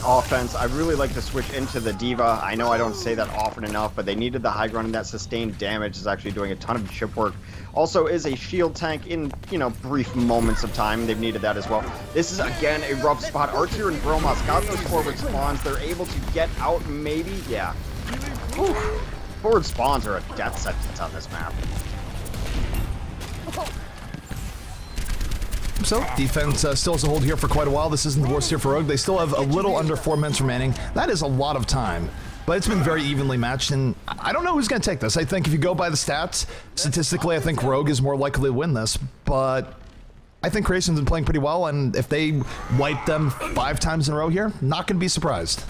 offense. I really like to switch into the Diva. I know I don't say that often enough, but they needed the high ground, and that sustained damage is actually doing a ton of chip work. Also is a shield tank in, you know, brief moments of time. They've needed that as well. This is, again, a rough spot. Archer and Bromos got those forward spawns. They're able to get out, maybe. Yeah. Whew. Forward spawns are a death sentence on this map. So, defense still has a hold here for quite a while. This isn't the worst here for Rogue. They still have a little under 4 minutes remaining. That is a lot of time. But it's been very evenly matched, and I don't know who's going to take this. I think if you go by the stats, statistically, I think Rogue is more likely to win this. But I think Creation's been playing pretty well, and if they wipe them 5 times in a row here, not going to be surprised.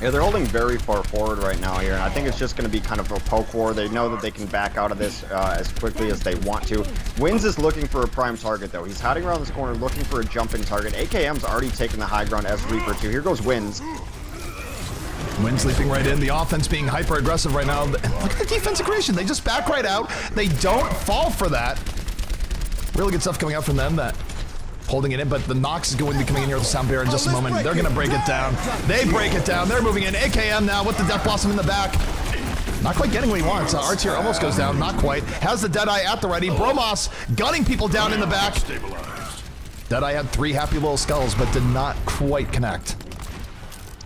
Yeah, they're holding very far forward right now here, and I think it's just going to be kind of a poke war. They know that they can back out of this as quickly as they want to. Wins is looking for a prime target, though. He's hiding around this corner looking for a jumping target. AKM's already taken the high ground as Reaper, too. Here goes Wins. Wind sleeping right in. The offense being hyper aggressive right now. And look at the defensive creation. They just back right out. They don't fall for that. Really good stuff coming out from them. That holding it in, but the Nox is going to be coming in here with the sound barrier in just a moment. They're going to break it down. They break it down. They're moving in. AKM now with the Death Blossom in the back. Not quite getting what he wants. Artier almost goes down. Not quite. Has the Deadeye at the ready. Bromos gunning people down in the back. Deadeye had 3 happy little skulls, but did not quite connect.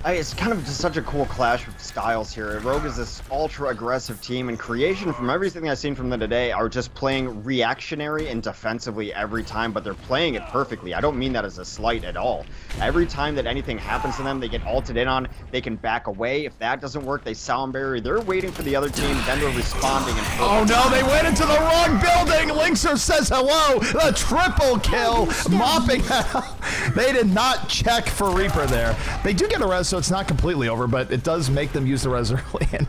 It's kind of just such a cool clash of styles here. Rogue is this ultra-aggressive team, and Creation, from everything I've seen from them today, are just playing reactionary and defensively every time, but they're playing it perfectly. I don't mean that as a slight at all. Every time that anything happens to them, they get ulted in on, they can back away. If that doesn't work, they sound barrier. They're waiting for the other team, then they're responding. Oh no, they went into the wrong building! Linkser says hello! The triple kill! Mopping out. They did not check for Reaper there. They do get a res, so it's not completely over, but it does make them use the res early. And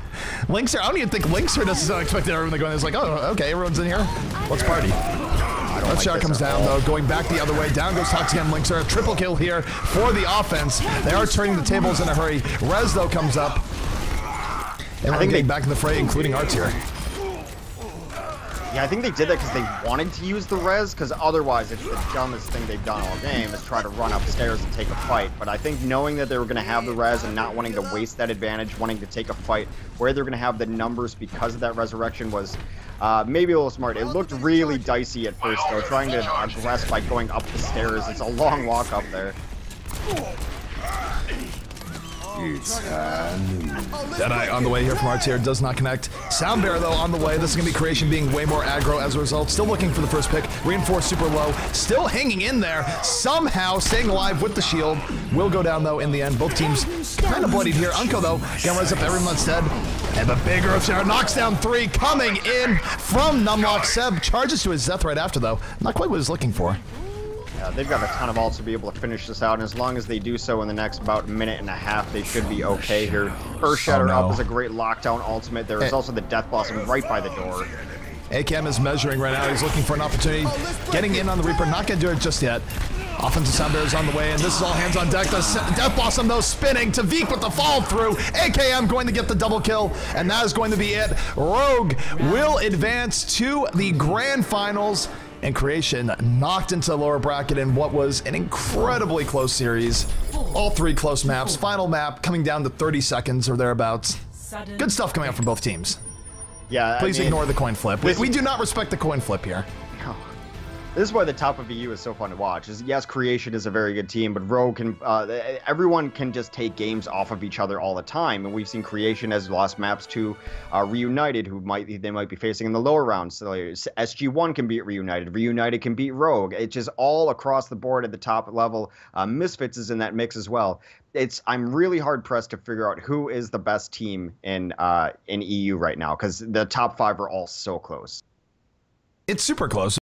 Linkser, I don't even think Linkser necessarily expected everyone to go in. It's like, oh, okay, everyone's in here. Let's party. That shot comes down, though, going back the other way. Down goes Toxic and Linkser. A triple kill here for the offense. They are turning the tables in a hurry. Res, though, comes up. Everyone getting back in the fray, including Artier. Yeah, I think they did that because they wanted to use the res, because otherwise it's the dumbest thing they've done all game is try to run upstairs and take a fight. But I think knowing that they were going to have the res and not wanting to waste that advantage, wanting to take a fight where they're going to have the numbers because of that resurrection was maybe a little smart. It looked really dicey at first, though, trying to aggress by going up the stairs. It's a long walk up there. Deadeye on the way here from Artier, does not connect. Sound Bear, though, on the way. This is going to be Creation being way more aggro as a result. Still looking for the first pick. Reinforced super low. Still hanging in there. Somehow staying alive with the shield. Will go down, though, in the end. Both teams kind of bloodied here. Unco, though, gonna rise up everyone's dead. And the big Earthshatter knocks down 3. Coming in from Numlock. Seb charges to his death right after, though. Not quite what he was looking for. Yeah, they've got a ton of ults to be able to finish this out, and as long as they do so in the next about minute and a half, they should be okay here. Earthshatter up is a great lockdown ultimate. There is also the Death Blossom right by the door. AKM is measuring right now. He's looking for an opportunity. Getting in on the Reaper. Not going to do it just yet. Offensive Sound Bear is on the way, and this is all hands on deck. The Death Blossom, though, spinning. Tavik with the follow through. AKM going to get the double kill, and that is going to be it. Rogue will advance to the grand finals. And Creation knocked into the lower bracket in what was an incredibly close series. All 3 close maps. Final map coming down to 30 seconds or thereabouts. Good stuff coming out from both teams. Yeah, Please ignore the coin flip. We do not respect the coin flip here. No. This is why the top of EU is so fun to watch. Yes, Creation is a very good team, but Rogue can, everyone can just take games off of each other all the time. And we've seen Creation has lost maps to Reunited, who they might be facing in the lower rounds. So SG1 can beat Reunited. Reunited can beat Rogue. It's just all across the board at the top level. Misfits is in that mix as well. I'm really hard pressed to figure out who is the best team in EU right now, because the top 5 are all so close. It's super close.